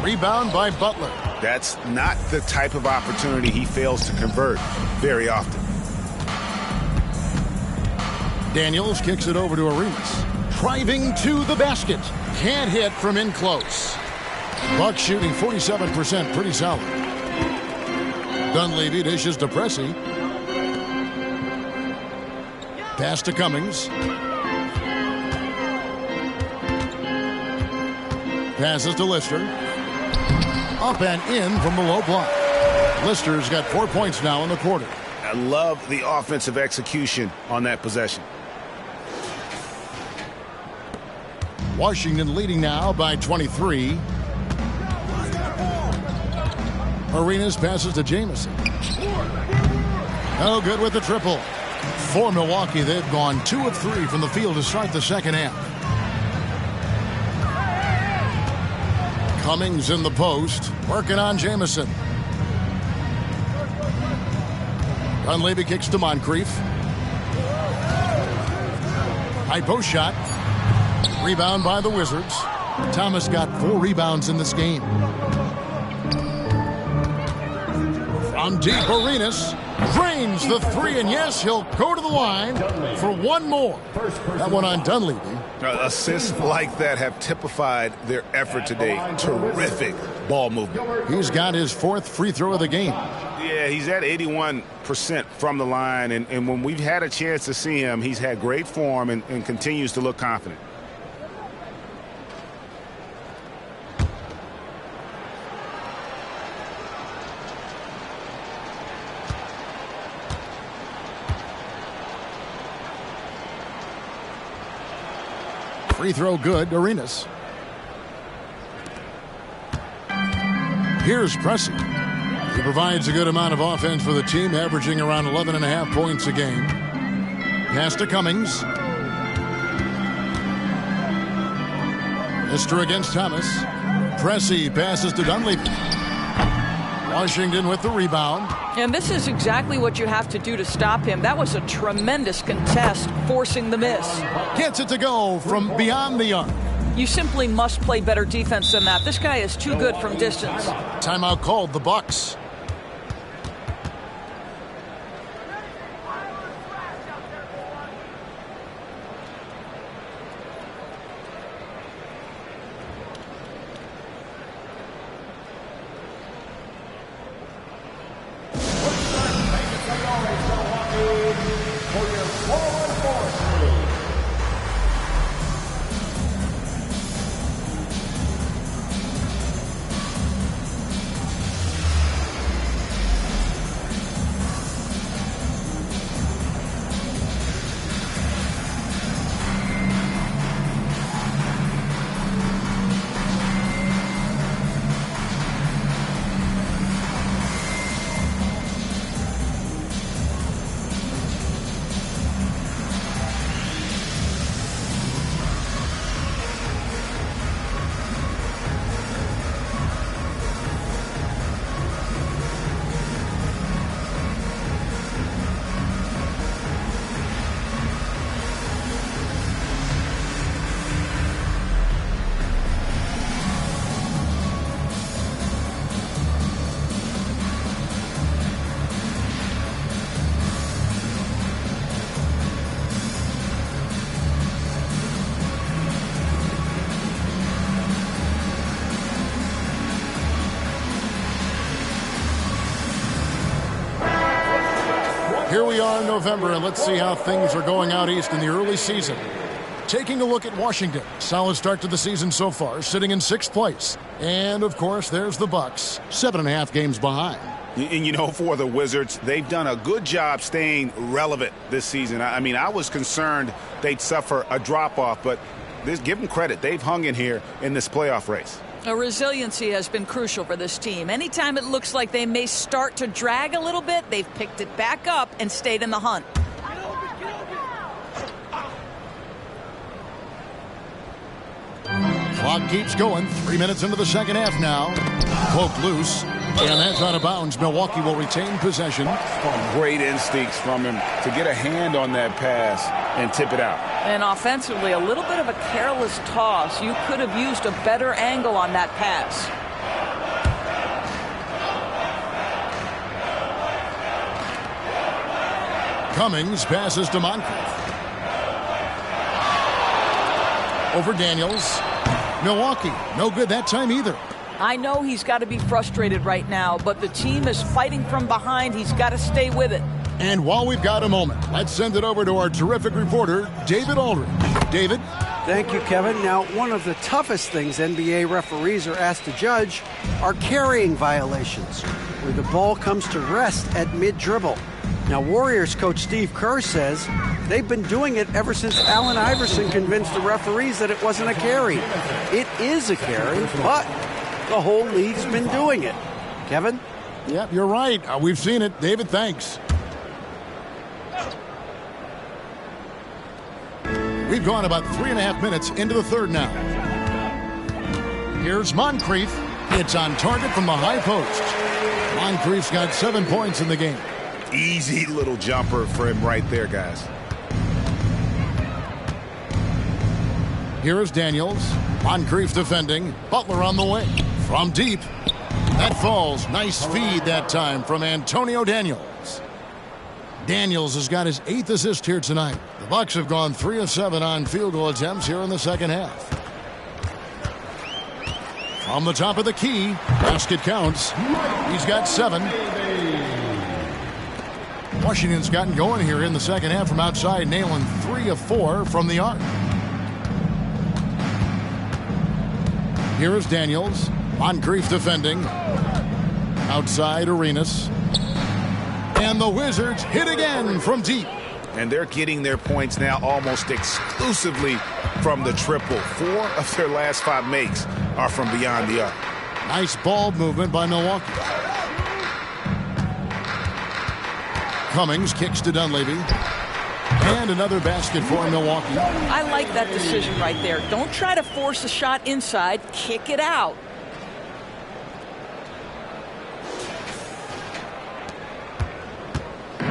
Speaker 1: Rebound by Butler.
Speaker 2: That's not the type of opportunity he fails to convert very often.
Speaker 1: Daniels kicks it over to Arenas. Driving to the basket. Can't hit from in close. Bucks shooting 47%, pretty solid. Dunleavy dishes to Pressey. Pass to Cummings. Passes to Lister. Up and in from the low block. Lister's got 4 points now in the quarter.
Speaker 2: I love the offensive execution on that possession.
Speaker 1: Washington leading now by 23. Arenas passes to Jamison. No good with the triple. For Milwaukee, they've gone 2 of 3 from the field to start the second half. Cummings in the post, working on Jamison. Dunleavy kicks to Moncrief. High post shot. Rebound by the Wizards. Thomas got 4 rebounds in this game. From deep, Arenas drains the 3, and yes, he'll go to the line for one more. That one on Dunleavy.
Speaker 2: Assists like that have typified their effort today. Terrific ball movement.
Speaker 1: He's got his 4th free throw of the game.
Speaker 2: Yeah, he's at 81% from the line, and when we've had a chance to see him, he's had great form and continues to look confident.
Speaker 1: Free throw good, Arenas. Here's Pressey. He provides a good amount of offense for the team, averaging around 11.5 points a game. Pass to Cummings. Lister against Thomas. Pressey passes to Dunleavy. Washington with the rebound.
Speaker 3: And this is exactly what you have to do to stop him. That was a tremendous contest, forcing the miss.
Speaker 1: Gets it to go from beyond the arc.
Speaker 3: You simply must play better defense than that. This guy is too good from distance.
Speaker 1: Timeout called, the Bucks. Here we are in November, and let's see how things are going out east in the early season. Taking a look at Washington. Solid start to the season so far, sitting in 6th place. And, of course, there's the Bucks, 7.5 games behind.
Speaker 2: And, you know, for the Wizards, they've done a good job staying relevant this season. I mean, I was concerned they'd suffer a drop-off, but give them credit. They've hung in here in this playoff race.
Speaker 3: Resiliency has been crucial for this team. Anytime it looks like they may start to drag a little bit, they've picked it back up and stayed in the hunt.
Speaker 1: Clock keeps going. 3 minutes into the second half now. Poked loose. And that's out of bounds. Milwaukee will retain possession.
Speaker 2: Great instincts from him to get a hand on that pass and tip it out.
Speaker 3: And offensively, a little bit of a careless toss. You could have used a better angle on that pass.
Speaker 1: Cummings passes to Moncrief. Over Daniels. Milwaukee, no good that time either.
Speaker 3: I know he's got to be frustrated right now, but the team is fighting from behind. He's got to stay with it.
Speaker 1: And while we've got a moment, let's send it over to our terrific reporter, David Aldridge. David?
Speaker 5: Thank you, Kevin. Now, one of the toughest things NBA referees are asked to judge are carrying violations, where the ball comes to rest at mid-dribble. Now, Warriors coach Steve Kerr says they've been doing it ever since Allen Iverson convinced the referees that it wasn't a carry. It is a carry, but the whole league's been doing it. Kevin?
Speaker 1: Yep, you're right. We've seen it. David, thanks. We've gone about 3.5 minutes into the third now. Here's Moncrief. It's on target from the high post. Moncrief's got 7 points in the game.
Speaker 2: Easy little jumper for him right there, guys.
Speaker 1: Here is Daniels. Moncrief defending. Butler on the way. From deep. That falls. Nice feed that time from Antonio Daniels. Daniels has got his 8th assist here tonight. The Bucks have gone 3 of 7 on field goal attempts here in the second half. From the top of the key. Basket counts. He's got 7. Washington's gotten going here in the second half from outside, nailing 3 of 4 from the arc. Here is Daniels. Moncrief defending. Outside Arenas. And the Wizards hit again from deep.
Speaker 2: And they're getting their points now almost exclusively from the triple. 4 of their last 5 makes are from beyond the arc.
Speaker 1: Nice ball movement by Milwaukee. Cummings kicks to Dunleavy. And another basket for Milwaukee.
Speaker 3: I like that decision right there. Don't try to force a shot inside. Kick it out.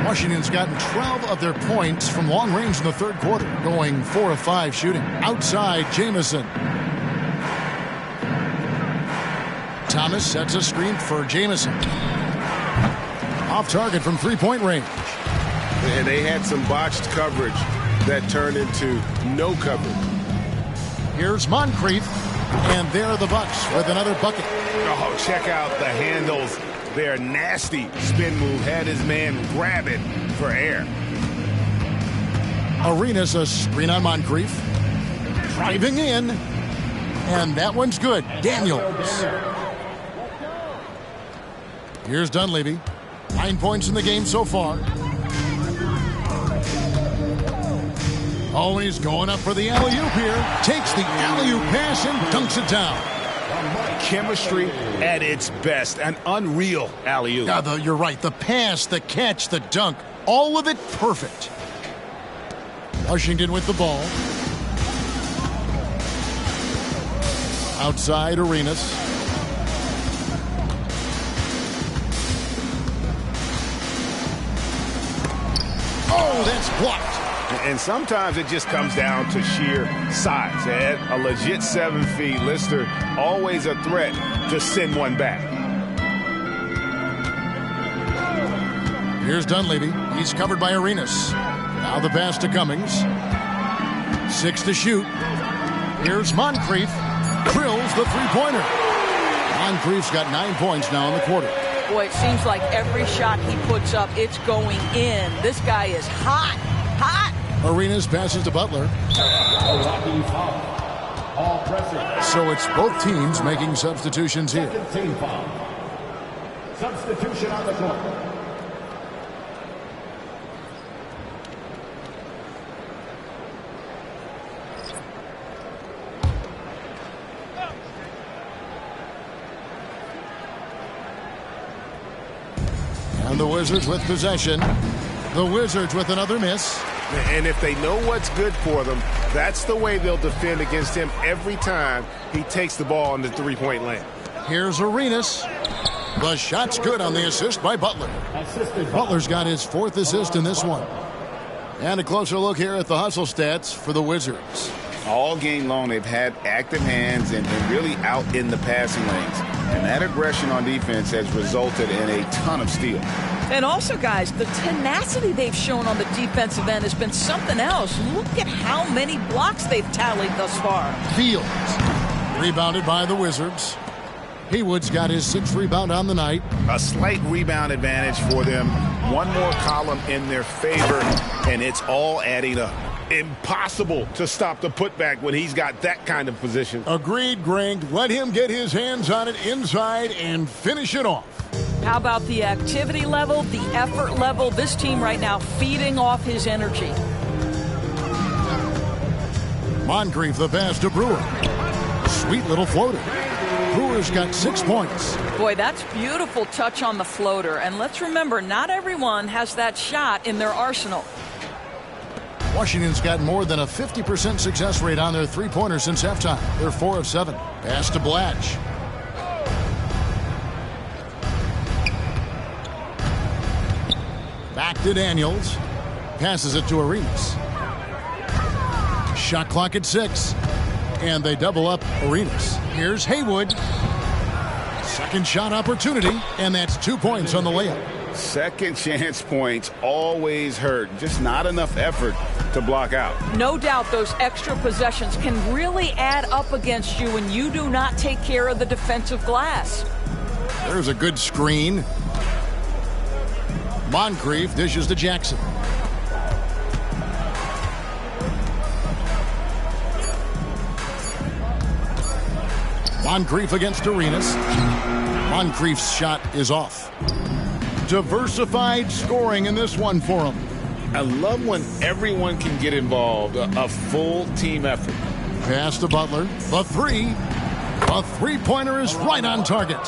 Speaker 1: Washington's gotten 12 of their points from long range in the third quarter, going 4 of 5 shooting. Outside, Jamison. Thomas sets a screen for Jamison. Off target from three-point range.
Speaker 6: And they had some botched coverage that turned into no coverage.
Speaker 1: Here's Moncrief, and there are the Bucks with another bucket.
Speaker 6: Oh, check out the handles. Their nasty spin move had his man grabbing for air.
Speaker 1: Arenas a screen on Moncrief. Driving in, and that one's good. Daniels. Here's Dunleavy. 9 points in the game so far. Oh, he's going up for the alley-oop here. Takes the alley-oop pass and dunks it down.
Speaker 6: Chemistry at its best. An unreal alley-oop.
Speaker 1: Yeah, you're right. The pass, the catch, the dunk, all of it perfect. Washington with the ball. Outside Arenas. Oh, that's blocked.
Speaker 6: And sometimes it just comes down to sheer size. At a legit 7 feet, Lister always a threat to send one back.
Speaker 1: Here's Dunleavy. He's covered by Arenas. Now the pass to Cummings. 6 to shoot. Here's Moncrief. Drills the three-pointer. Moncrief's got 9 points now in the quarter.
Speaker 3: Boy, it seems like every shot he puts up, it's going in. This guy is hot. Hot.
Speaker 1: Arenas passes to Butler. So it's both teams making substitutions here.
Speaker 7: Substitution on the court.
Speaker 1: And the Wizards with possession. The Wizards with another miss.
Speaker 6: And if they know what's good for them, that's the way they'll defend against him every time he takes the ball in the three-point lane.
Speaker 1: Here's Arenas. The shot's good on the assist by Butler. Butler's got his 4th assist in this one. And a closer look here at the hustle stats for the Wizards.
Speaker 2: All game long, they've had active hands and really out in the passing lanes. And that aggression on defense has resulted in a ton of steals.
Speaker 3: And also, guys, the tenacity they've shown on the defensive end has been something else. Look at how many blocks they've tallied thus far.
Speaker 1: Fields, rebounded by the Wizards. Haywood's got his 6th rebound on the night.
Speaker 2: A slight rebound advantage for them. One more column in their favor, and it's all adding up. Impossible to stop the putback when he's got that kind of position.
Speaker 1: Agreed, Greg. Let him get his hands on it inside and finish it off.
Speaker 3: How about the activity level, the effort level? This team right now feeding off his energy.
Speaker 1: Moncrief the pass to Brewer. Sweet little floater. Brewer's got 6 points.
Speaker 3: Boy, that's beautiful touch on the floater. And let's remember, not everyone has that shot in their arsenal.
Speaker 1: Washington's got more than a 50% success rate on their three-pointers since halftime. They're 4 of 7. Pass to Blatch. Back to Daniels. Passes it to Arenas. Shot clock at 6. And they double up Arenas. Here's Haywood. Second shot opportunity. And that's 2 points on the layup.
Speaker 2: Second chance points always hurt. Just not enough effort to block out.
Speaker 3: No doubt those extra possessions can really add up against you when you do not take care of the defensive glass.
Speaker 1: There's a good screen. Moncrief dishes to Jackson. Moncrief against Arenas. Moncrief's shot is off. Diversified scoring in this one for him.
Speaker 2: I love when everyone can get involved, a full team effort.
Speaker 1: Pass to Butler. The three. A three-pointer is right on target.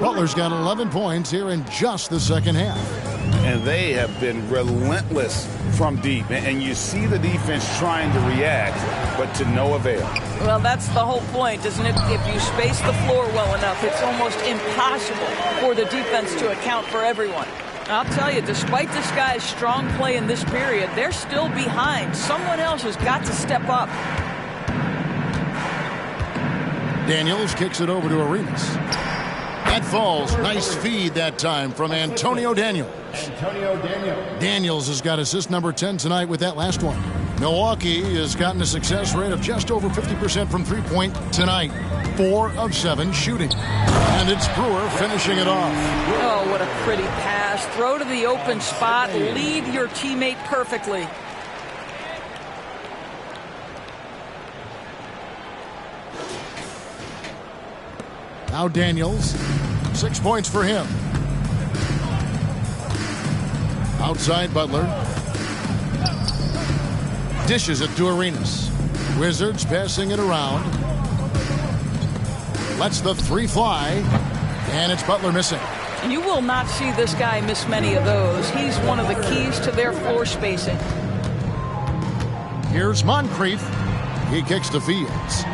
Speaker 1: Butler's got 11 points here in just the second half.
Speaker 2: And they have been relentless from deep. And you see the defense trying to react, but to no avail.
Speaker 3: Well, that's the whole point, isn't it? If you space the floor well enough, it's almost impossible for the defense to account for everyone. I'll tell you, despite this guy's strong play in this period, they're still behind. Someone else has got to step up.
Speaker 1: Daniels kicks it over to Arenas. That falls. Nice feed that time from Antonio Daniels. Daniels has got assist number 10 tonight with that last one. Milwaukee has gotten a success rate of just over 50% from three-point tonight. 4 of 7 shooting. And it's Brewer finishing it off.
Speaker 3: Oh, what a pretty pass. Throw to the open spot. Lead your teammate perfectly.
Speaker 1: Now Daniels. 6 points for him. Outside Butler. Dishes it to Arenas. Wizards passing it around. Lets the three fly. And it's Butler missing.
Speaker 3: You will not see this guy miss many of those. He's one of the keys to their floor spacing.
Speaker 1: Here's Moncrief. He kicks to Fields.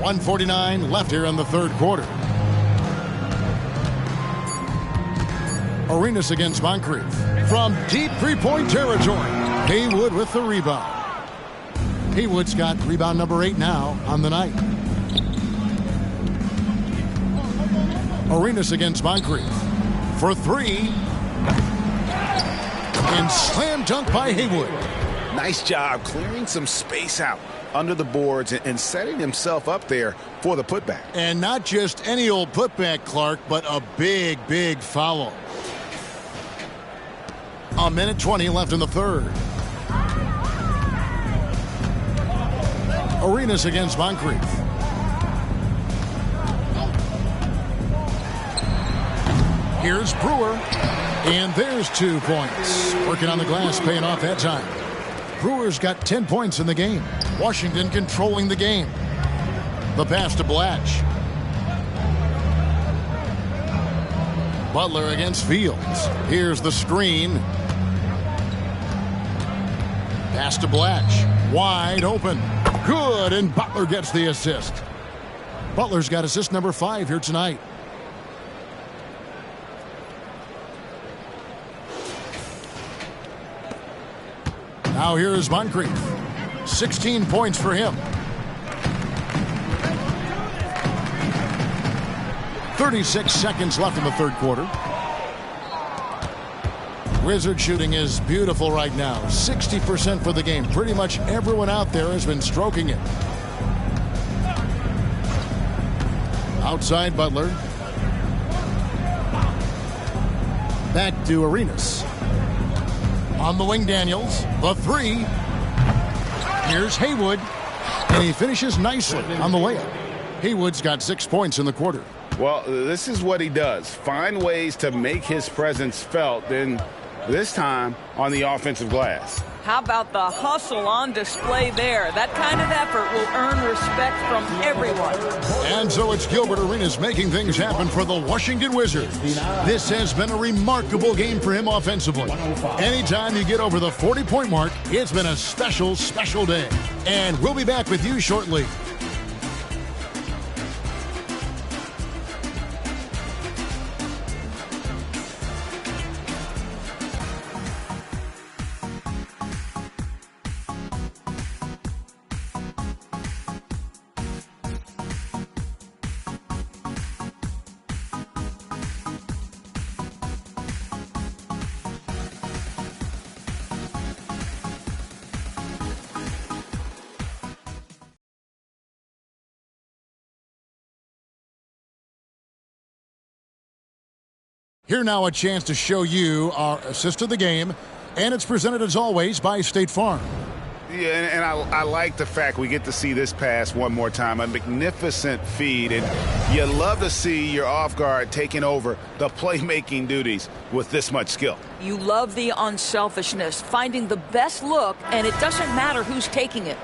Speaker 1: 1:49 left here in the third quarter. Arenas against Moncrief. From deep three-point territory. Haywood with the rebound. Haywood's got rebound number 8 now on the night. Arenas against Moncrief. For 3. And slam dunk by Haywood.
Speaker 2: Nice job clearing some space out under the boards and setting himself up there for the putback.
Speaker 1: And not just any old putback, Clark, but a big, big foul. 1:20 left in the third. Arenas against Moncrief. Here's Brewer. And there's 2 points. Working on the glass, paying off that time. Brewer's got 10 points in the game. Washington controlling the game. The pass to Blatch. Butler against Fields. Here's the screen. Pass to Blatch. Wide open. Good, and Butler gets the assist. Butler's got assist number 5 here tonight. Now here's Moncrief. 16 points for him. 36 seconds left in the third quarter. Wizard shooting is beautiful right now. 60% for the game. Pretty much everyone out there has been stroking it. Outside Butler. Back to Arenas. On the wing, Daniels. The three. Here's Haywood. And he finishes nicely on the layup. Haywood's got 6 points in the quarter.
Speaker 2: Well, this is what he does. Find ways to make his presence felt, then this time on the offensive glass.
Speaker 3: How about the hustle on display there? That kind of effort will earn respect from everyone.
Speaker 1: And so it's Gilbert Arenas making things happen for the Washington Wizards. This has been a remarkable game for him offensively. Anytime you get over the 40-point mark, it's been a special, special day. And we'll be back with you shortly. Here now a chance to show you our assist of the game, and it's presented as always by State Farm.
Speaker 2: Yeah, and I like the fact we get to see this pass one more time. A magnificent feed, and you love to see your off guard taking over the playmaking duties with this much skill.
Speaker 3: You love the unselfishness, finding the best look, and it doesn't matter who's taking it.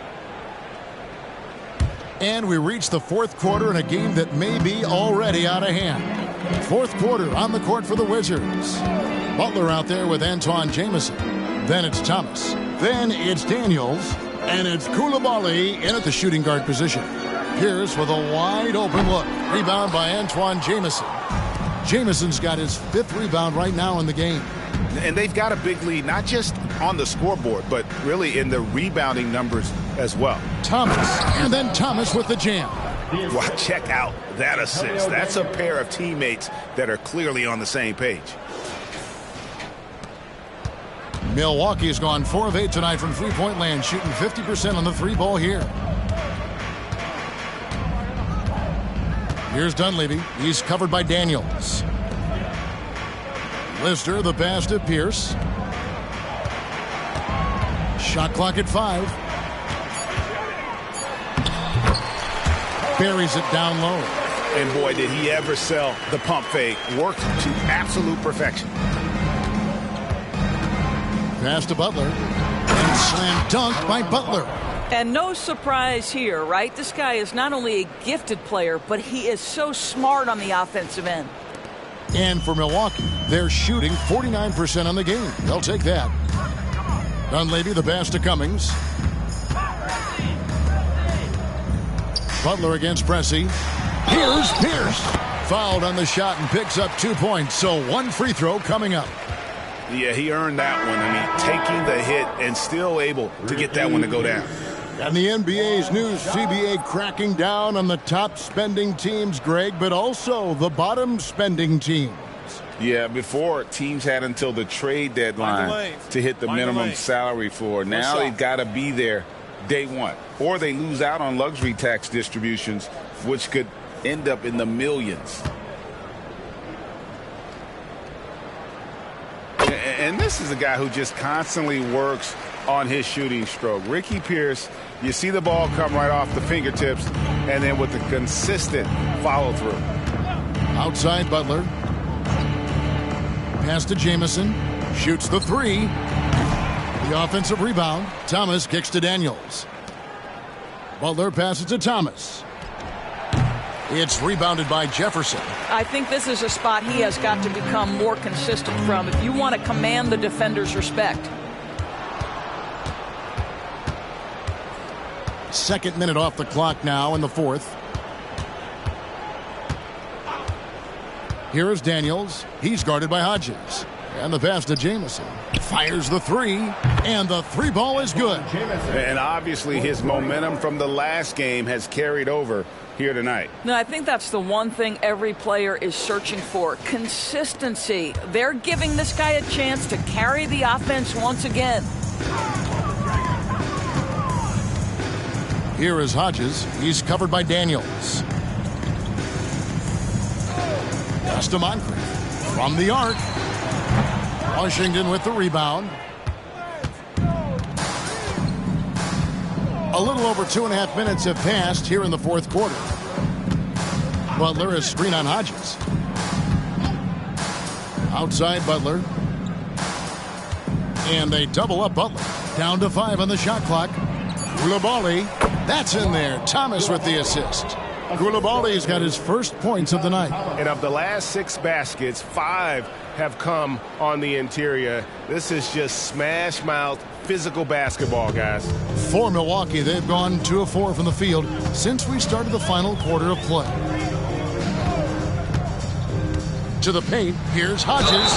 Speaker 1: And we reach the fourth quarter in a game that may be already out of hand. Fourth quarter on the court for the Wizards. Butler out there with Antawn Jamison. Then it's Thomas. Then it's Daniels. And it's Coulibaly in at the shooting guard position. Pierce with a wide open look. Rebound by Antawn Jamison. Jamison's got his 5th rebound right now in the game.
Speaker 2: And they've got a big lead, not just on the scoreboard, but really in the rebounding numbers as well.
Speaker 1: Thomas. And then Thomas with the jam.
Speaker 2: Well, check out that assist. That's a pair of teammates that are clearly on the same page.
Speaker 1: Milwaukee's gone 4 of 8 tonight from three-point land, shooting 50% on the three ball here. Here's Dunleavy. He's covered by Daniels. Lister, the pass to Pierce. Shot clock at 5. Buries it down low.
Speaker 2: And boy, did he ever sell the pump fake. Worked to absolute perfection.
Speaker 1: Pass to Butler. And slam dunk by Butler.
Speaker 3: And no surprise here, right? This guy is not only a gifted player, but he is so smart on the offensive end.
Speaker 1: And for Milwaukee, they're shooting 49% on the game. They'll take that. Dunleavy, the pass to Cummings. Butler against Pressey. Here's Pierce. Fouled on the shot and picks up 2 points. So 1 free throw coming up.
Speaker 2: Yeah, he earned that one. I mean, taking the hit and still able to get that one to go down.
Speaker 1: And the NBA's new CBA cracking down on the top spending teams, Greg, but also the bottom spending teams.
Speaker 2: Yeah, before teams had until the trade deadline to hit the minimum salary floor. Now they've got to be there day one, or they lose out on luxury tax distributions, which could end up in the millions. And this is a guy who just constantly works on his shooting stroke. Ricky Pierce, you see the ball come right off the fingertips, and then with the consistent follow-through.
Speaker 1: Outside Butler. Pass to Jamison. Shoots the 3. The offensive rebound. Thomas kicks to Daniels. Butler passes to Thomas. It's rebounded by Jefferson.
Speaker 3: I think this is a spot he has got to become more consistent from if you want to command the defender's respect.
Speaker 1: Second minute off the clock now in the fourth. Here is Daniels. He's guarded by Hodges. And the pass to Jamison. Fires the three, and the three ball is good.
Speaker 2: And obviously his momentum from the last game has carried over here tonight.
Speaker 3: No, I think that's the one thing every player is searching for. Consistency. They're giving this guy a chance to carry the offense once again.
Speaker 1: Here is Hodges. He's covered by Daniels. Pass to Moncrief. From the arc. Washington with the rebound. A little over 2.5 minutes have passed here in the fourth quarter. Butler is screen on Hodges. Outside Butler. And they double up Butler. Down to 5 on the shot clock. Coulibaly. That's in there. Thomas with the assist. Coulibaly's got his first points of the night.
Speaker 6: And of the last 6 baskets, 5 have come on the interior. This is just smash mouth physical basketball, guys.
Speaker 1: For Milwaukee, they've gone 2 of 4 from the field since we started the final quarter of play. To the paint, here's Hodges.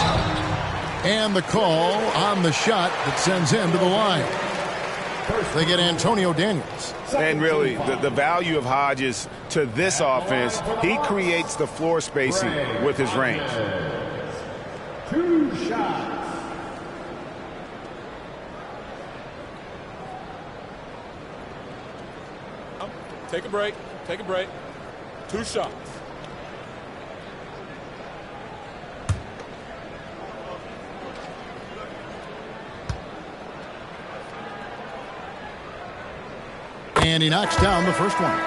Speaker 1: And the call on the shot that sends him to the line. They get Antonio Daniels.
Speaker 6: And really, the value of Hodges to this offense, he creates the floor spacing with his range.
Speaker 7: 2 shots.
Speaker 9: Take a break. Take a break. 2 shots.
Speaker 1: And he knocks down the first one.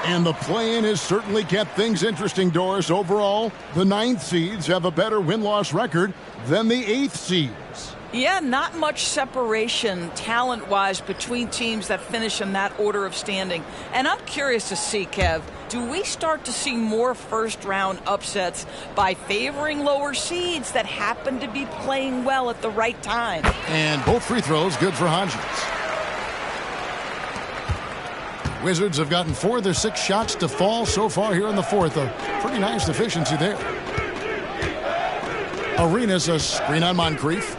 Speaker 1: And the play-in has certainly kept things interesting, Doris. Overall, the 9th seeds have a better win-loss record than the 8th seeds.
Speaker 3: Yeah, not much separation talent-wise between teams that finish in that order of standing. And I'm curious to see, Kev, do we start to see more first-round upsets by favoring lower seeds that happen to be playing well at the right time?
Speaker 1: And both free throws good for Hodges. Wizards have gotten 4 of their 6 shots to fall so far here in the fourth. A pretty nice efficiency there. Arenas a screen on Moncrief.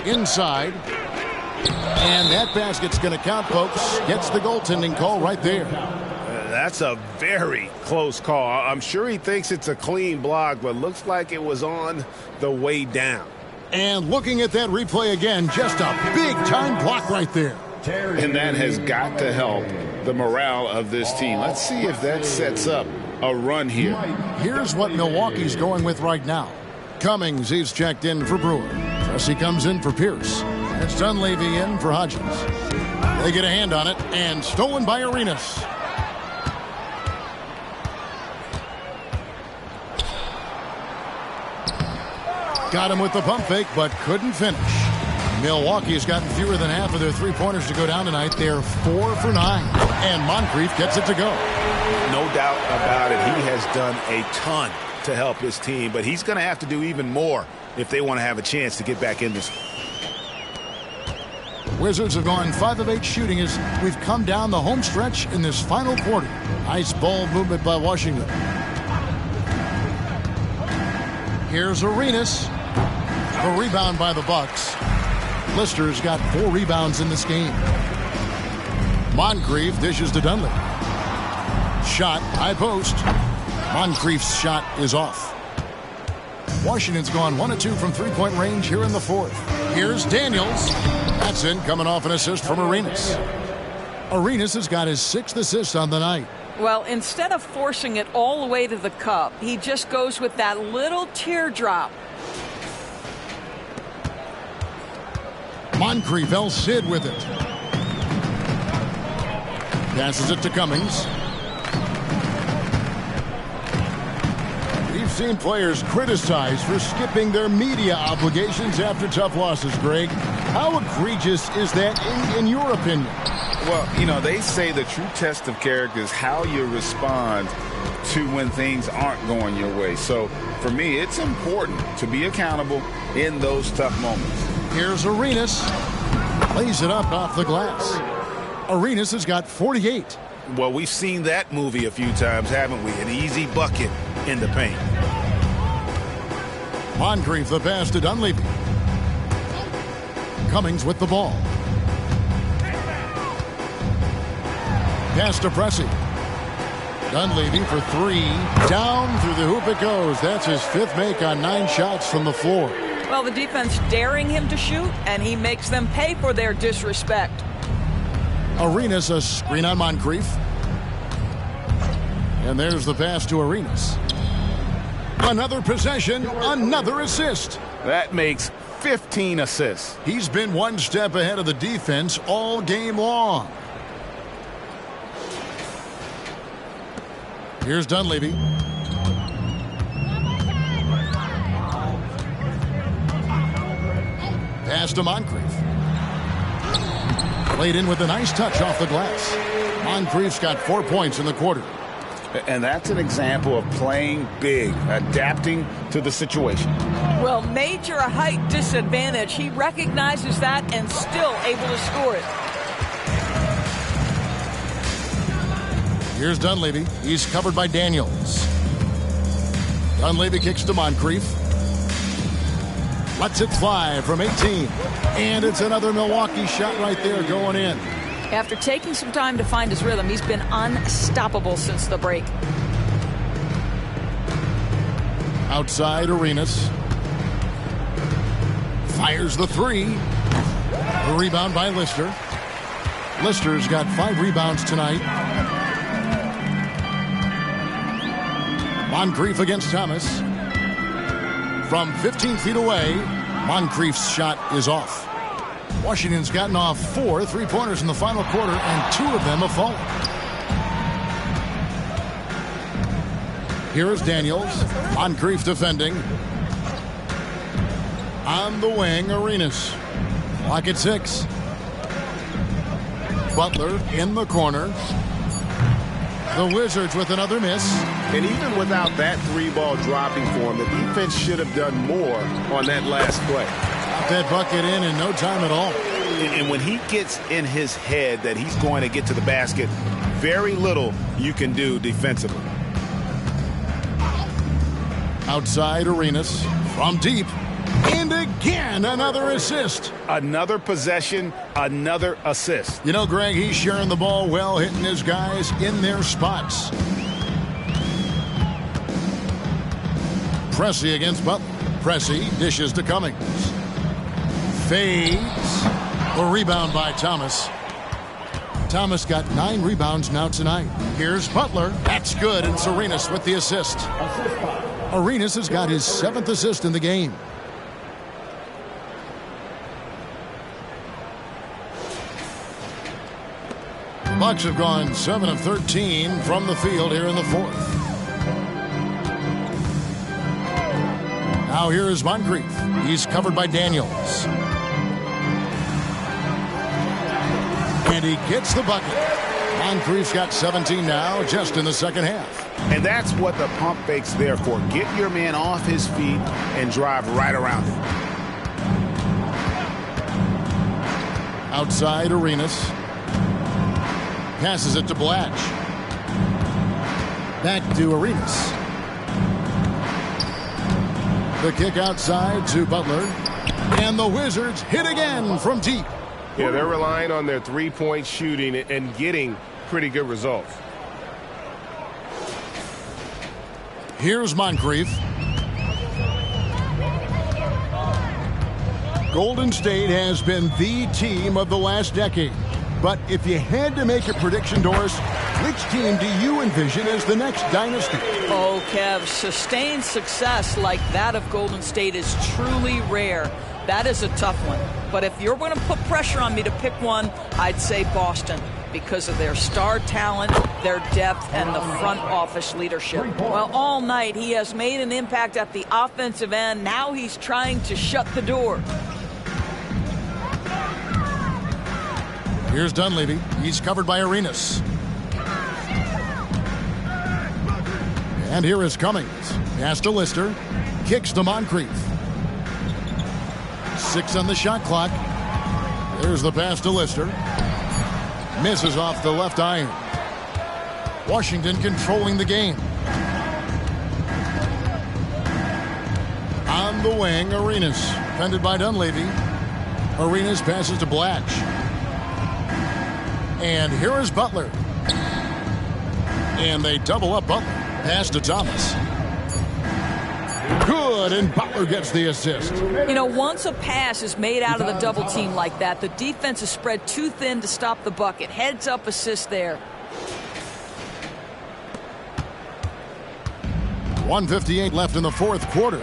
Speaker 1: Inside. And that basket's going to count, folks. Gets the goaltending call right there.
Speaker 2: That's a very close call. I'm sure he thinks it's a clean block, but looks like it was on the way down.
Speaker 1: And looking at that replay again, just a big-time block right there.
Speaker 2: And that has got to help the morale of this team. Let's see if that sets up a run here.
Speaker 1: Here's what Milwaukee's going with right now. Cummings, he's checked in for Brewer. Tressy comes in for Pierce. It's Dunleavy in for Hodges. They get a hand on it, and stolen by Arenas. Got him with the pump fake, but couldn't finish. Milwaukee's gotten fewer than half of their three-pointers to go down tonight. They're 4 for 9. And Moncrief gets it to go.
Speaker 2: No doubt about it. He has done a ton to help his team, but he's going to have to do even more if they want to have a chance to get back in this.
Speaker 1: Wizards have gone 5 of 8 shooting as we've come down the home stretch in this final quarter. Nice ball movement by Washington. Here's Arenas. A rebound by the Bucks. Lister's got 4 rebounds in this game. Moncrief dishes to Dunley. Shot, high post. Moncrief's shot is off. Washington's gone 1 of 2 from three-point range here in the fourth. Here's Daniels. That's in, coming off an assist from Arenas. Arenas has got his 6th assist on the night.
Speaker 3: Well, instead of forcing it all the way to the cup, he just goes with that little teardrop.
Speaker 1: Moncrief, El Cid with it. Passes it to Cummings. We've seen players criticized for skipping their media obligations after tough losses, Greg. How egregious is that in your opinion?
Speaker 2: Well, you know, they say the true test of character is how you respond to when things aren't going your way. So, for me, it's important to be accountable in those tough moments.
Speaker 1: Here's Arenas. Lays it up off the glass. Arenas has got 48.
Speaker 2: Well, we've seen that movie a few times, haven't we? An easy bucket in the paint.
Speaker 1: Moncrief the pass to Dunleavy. Cummings with the ball. Pass to Pressey. Dunleavy for three. Down through the hoop it goes. That's his 5th make on 9 shots from the floor.
Speaker 3: Well, the defense daring him to shoot, and he makes them pay for their disrespect.
Speaker 1: Arenas a screen on Moncrief. And there's the pass to Arenas. Another possession, another assist.
Speaker 6: That makes 15 assists.
Speaker 1: He's been one step ahead of the defense all game long. Here's Dunleavy. Pass to Moncrief. Played in with a nice touch off the glass. Moncrief's got 4 points in the quarter.
Speaker 2: And that's an example of playing big, adapting to the situation.
Speaker 3: Well, major height disadvantage. He recognizes that and still able to score it.
Speaker 1: Here's Dunleavy. He's covered by Daniels. Dunleavy kicks to Moncrief. Lets it fly from 18. And it's another Milwaukee shot right there going in.
Speaker 3: After taking some time to find his rhythm, he's been unstoppable since the break.
Speaker 1: Outside Arenas. Fires the three. The rebound by Lister. Lister's got 5 rebounds tonight. Moncrief against Thomas. From 15 feet away, Moncrief's shot is off. Washington's gotten off 4 3-pointers in the final quarter, and 2 of them have fallen. Here is Daniels. Moncrief defending. On the wing, Arenas. Clock at 6. Butler in the corner. The Wizards with another miss.
Speaker 6: And even without that 3-ball dropping for him, the defense should have done more on that last play.
Speaker 1: Got that bucket in no time at all.
Speaker 2: And when he gets in his head that he's going to get to the basket, very little you can do defensively.
Speaker 1: Outside Arenas from deep. And again, another assist.
Speaker 2: Another possession, another assist.
Speaker 1: You know, Greg, he's sharing the ball well, hitting his guys in their spots. Pressey against Butler. Pressey dishes to Cummings. Fades. A rebound by Thomas. Thomas got 9 rebounds now tonight. Here's Butler. That's good, and Arenas with the assist. Arenas has got his 7th assist in the game. The Bucks have gone 7 of 13 from the field here in the 4th. Now here is Moncrief. He's covered by Daniels. And he gets the bucket. Moncrief's got 17 now, just in the second half.
Speaker 2: And that's what the pump fake's there for. Get your man off his feet and drive right around him.
Speaker 1: Outside Arenas. Passes it to Blatch. Back to Arenas. The kick outside to Butler. And the Wizards hit again from deep.
Speaker 6: Yeah, they're relying on their 3-point shooting and getting pretty good results.
Speaker 1: Here's Moncrief. Golden State has been the team of the last decade. But if you had to make a prediction, Doris, which team do you envision as the next dynasty?
Speaker 3: Oh, Kev, sustained success like that of Golden State is truly rare. That is a tough one. But if you're going to put pressure on me to pick one, I'd say Boston because of their star talent, their depth, and the front office leadership. Well, all night he has made an impact at the offensive end. Now he's trying to shut the door.
Speaker 1: Here's Dunleavy. He's covered by Arenas. And here is Cummings. Pass to Lister. Kicks to Moncrief. 6 on the shot clock. There's the pass to Lister. Misses off the left iron. Washington controlling the game. On the wing, Arenas. Defended by Dunleavy. Arenas passes to Blatch. And here is Butler. And they double up Butler. Pass to Thomas. Good, and Butler gets the assist.
Speaker 3: You know, once a pass is made out of the double team like that, the defense is spread too thin to stop the bucket. Heads up assist there.
Speaker 1: 1:58 left in the fourth quarter.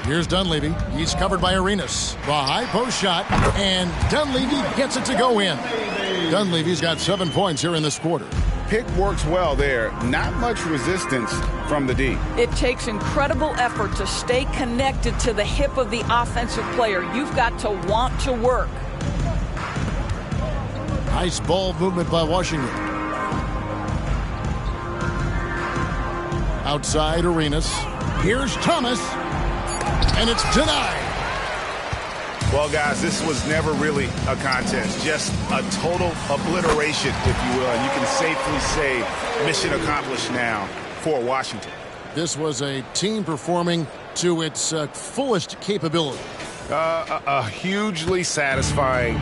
Speaker 1: Here's Dunleavy. He's covered by Arenas. The high post shot, and Dunleavy gets it to go in. Dunleavy's got 7 points here in this quarter.
Speaker 2: Pick works well there. Not much resistance from the D.
Speaker 3: It takes incredible effort to stay connected to the hip of the offensive player. You've got to want to work.
Speaker 1: Nice ball movement by Washington. Outside Arenas. Here's Thomas. And it's denied.
Speaker 2: Well, guys, this was never really a contest. Just a total obliteration, if you will. And you can safely say mission accomplished now for Washington.
Speaker 1: This was a team performing to its fullest capability.
Speaker 6: A hugely satisfying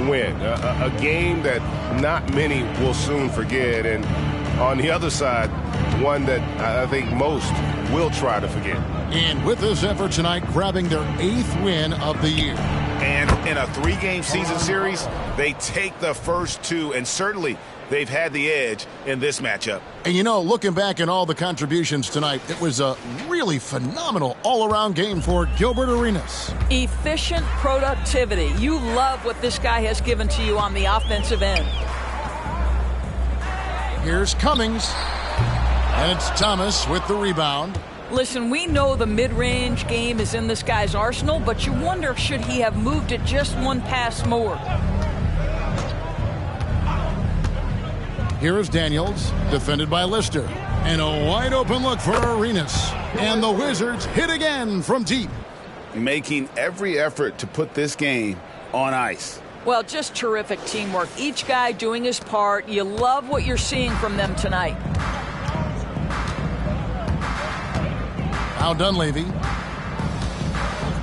Speaker 6: win. A game that not many will soon forget. And on the other side, one that I think most will try to forget.
Speaker 1: And with this effort tonight, grabbing their 8th win of the year.
Speaker 2: And in a 3-game season series, they take the first 2, and certainly they've had the edge in this matchup.
Speaker 1: And you know, looking back at all the contributions tonight, it was a really phenomenal all-around game for Gilbert Arenas.
Speaker 3: Efficient productivity. You love what this guy has given to you on the offensive end.
Speaker 1: Here's Cummings. And it's Thomas with the rebound.
Speaker 3: Listen, we know the mid-range game is in this guy's arsenal, but you wonder, should he have moved it just one pass more?
Speaker 1: Here is Daniels, defended by Lister. And a wide-open look for Arenas. And the Wizards hit again from deep.
Speaker 2: Making every effort to put this game on ice.
Speaker 3: Well, just terrific teamwork. Each guy doing his part. You love what you're seeing from them tonight.
Speaker 1: Now Dunleavy.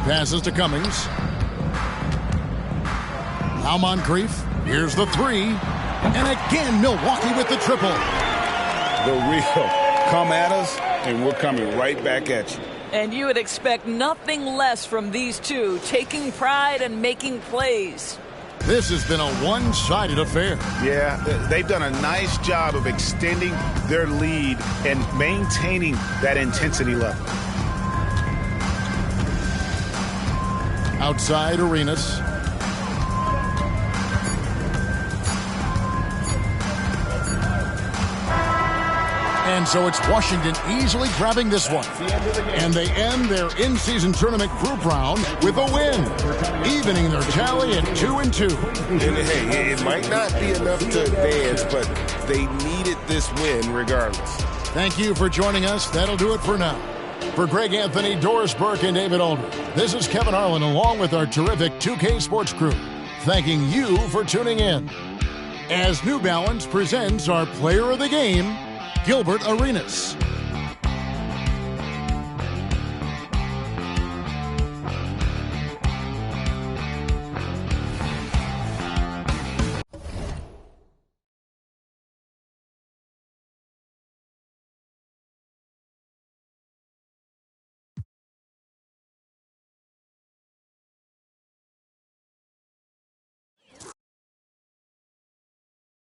Speaker 1: Passes to Cummings. Now Moncrief. Here's the 3. And again, Milwaukee with the triple.
Speaker 2: The real come at us, and we're coming right back at you.
Speaker 3: And you would expect nothing less from these two, taking pride and making plays.
Speaker 1: This has been a one-sided affair.
Speaker 2: Yeah, they've done a nice job of extending their lead and maintaining that intensity level.
Speaker 1: Outside Arenas. And so it's Washington easily grabbing this one. And they end their in-season tournament group round with a win, evening their tally at 2-2.
Speaker 6: And hey, it might not be enough to advance, but they needed this win regardless.
Speaker 1: Thank you for joining us. That'll do it for now. For Greg Anthony, Doris Burke, and David Aldridge, this is Kevin Harlan along with our terrific 2K Sports crew, thanking you for tuning in. As New Balance presents our player of the game, Gilbert Arenas.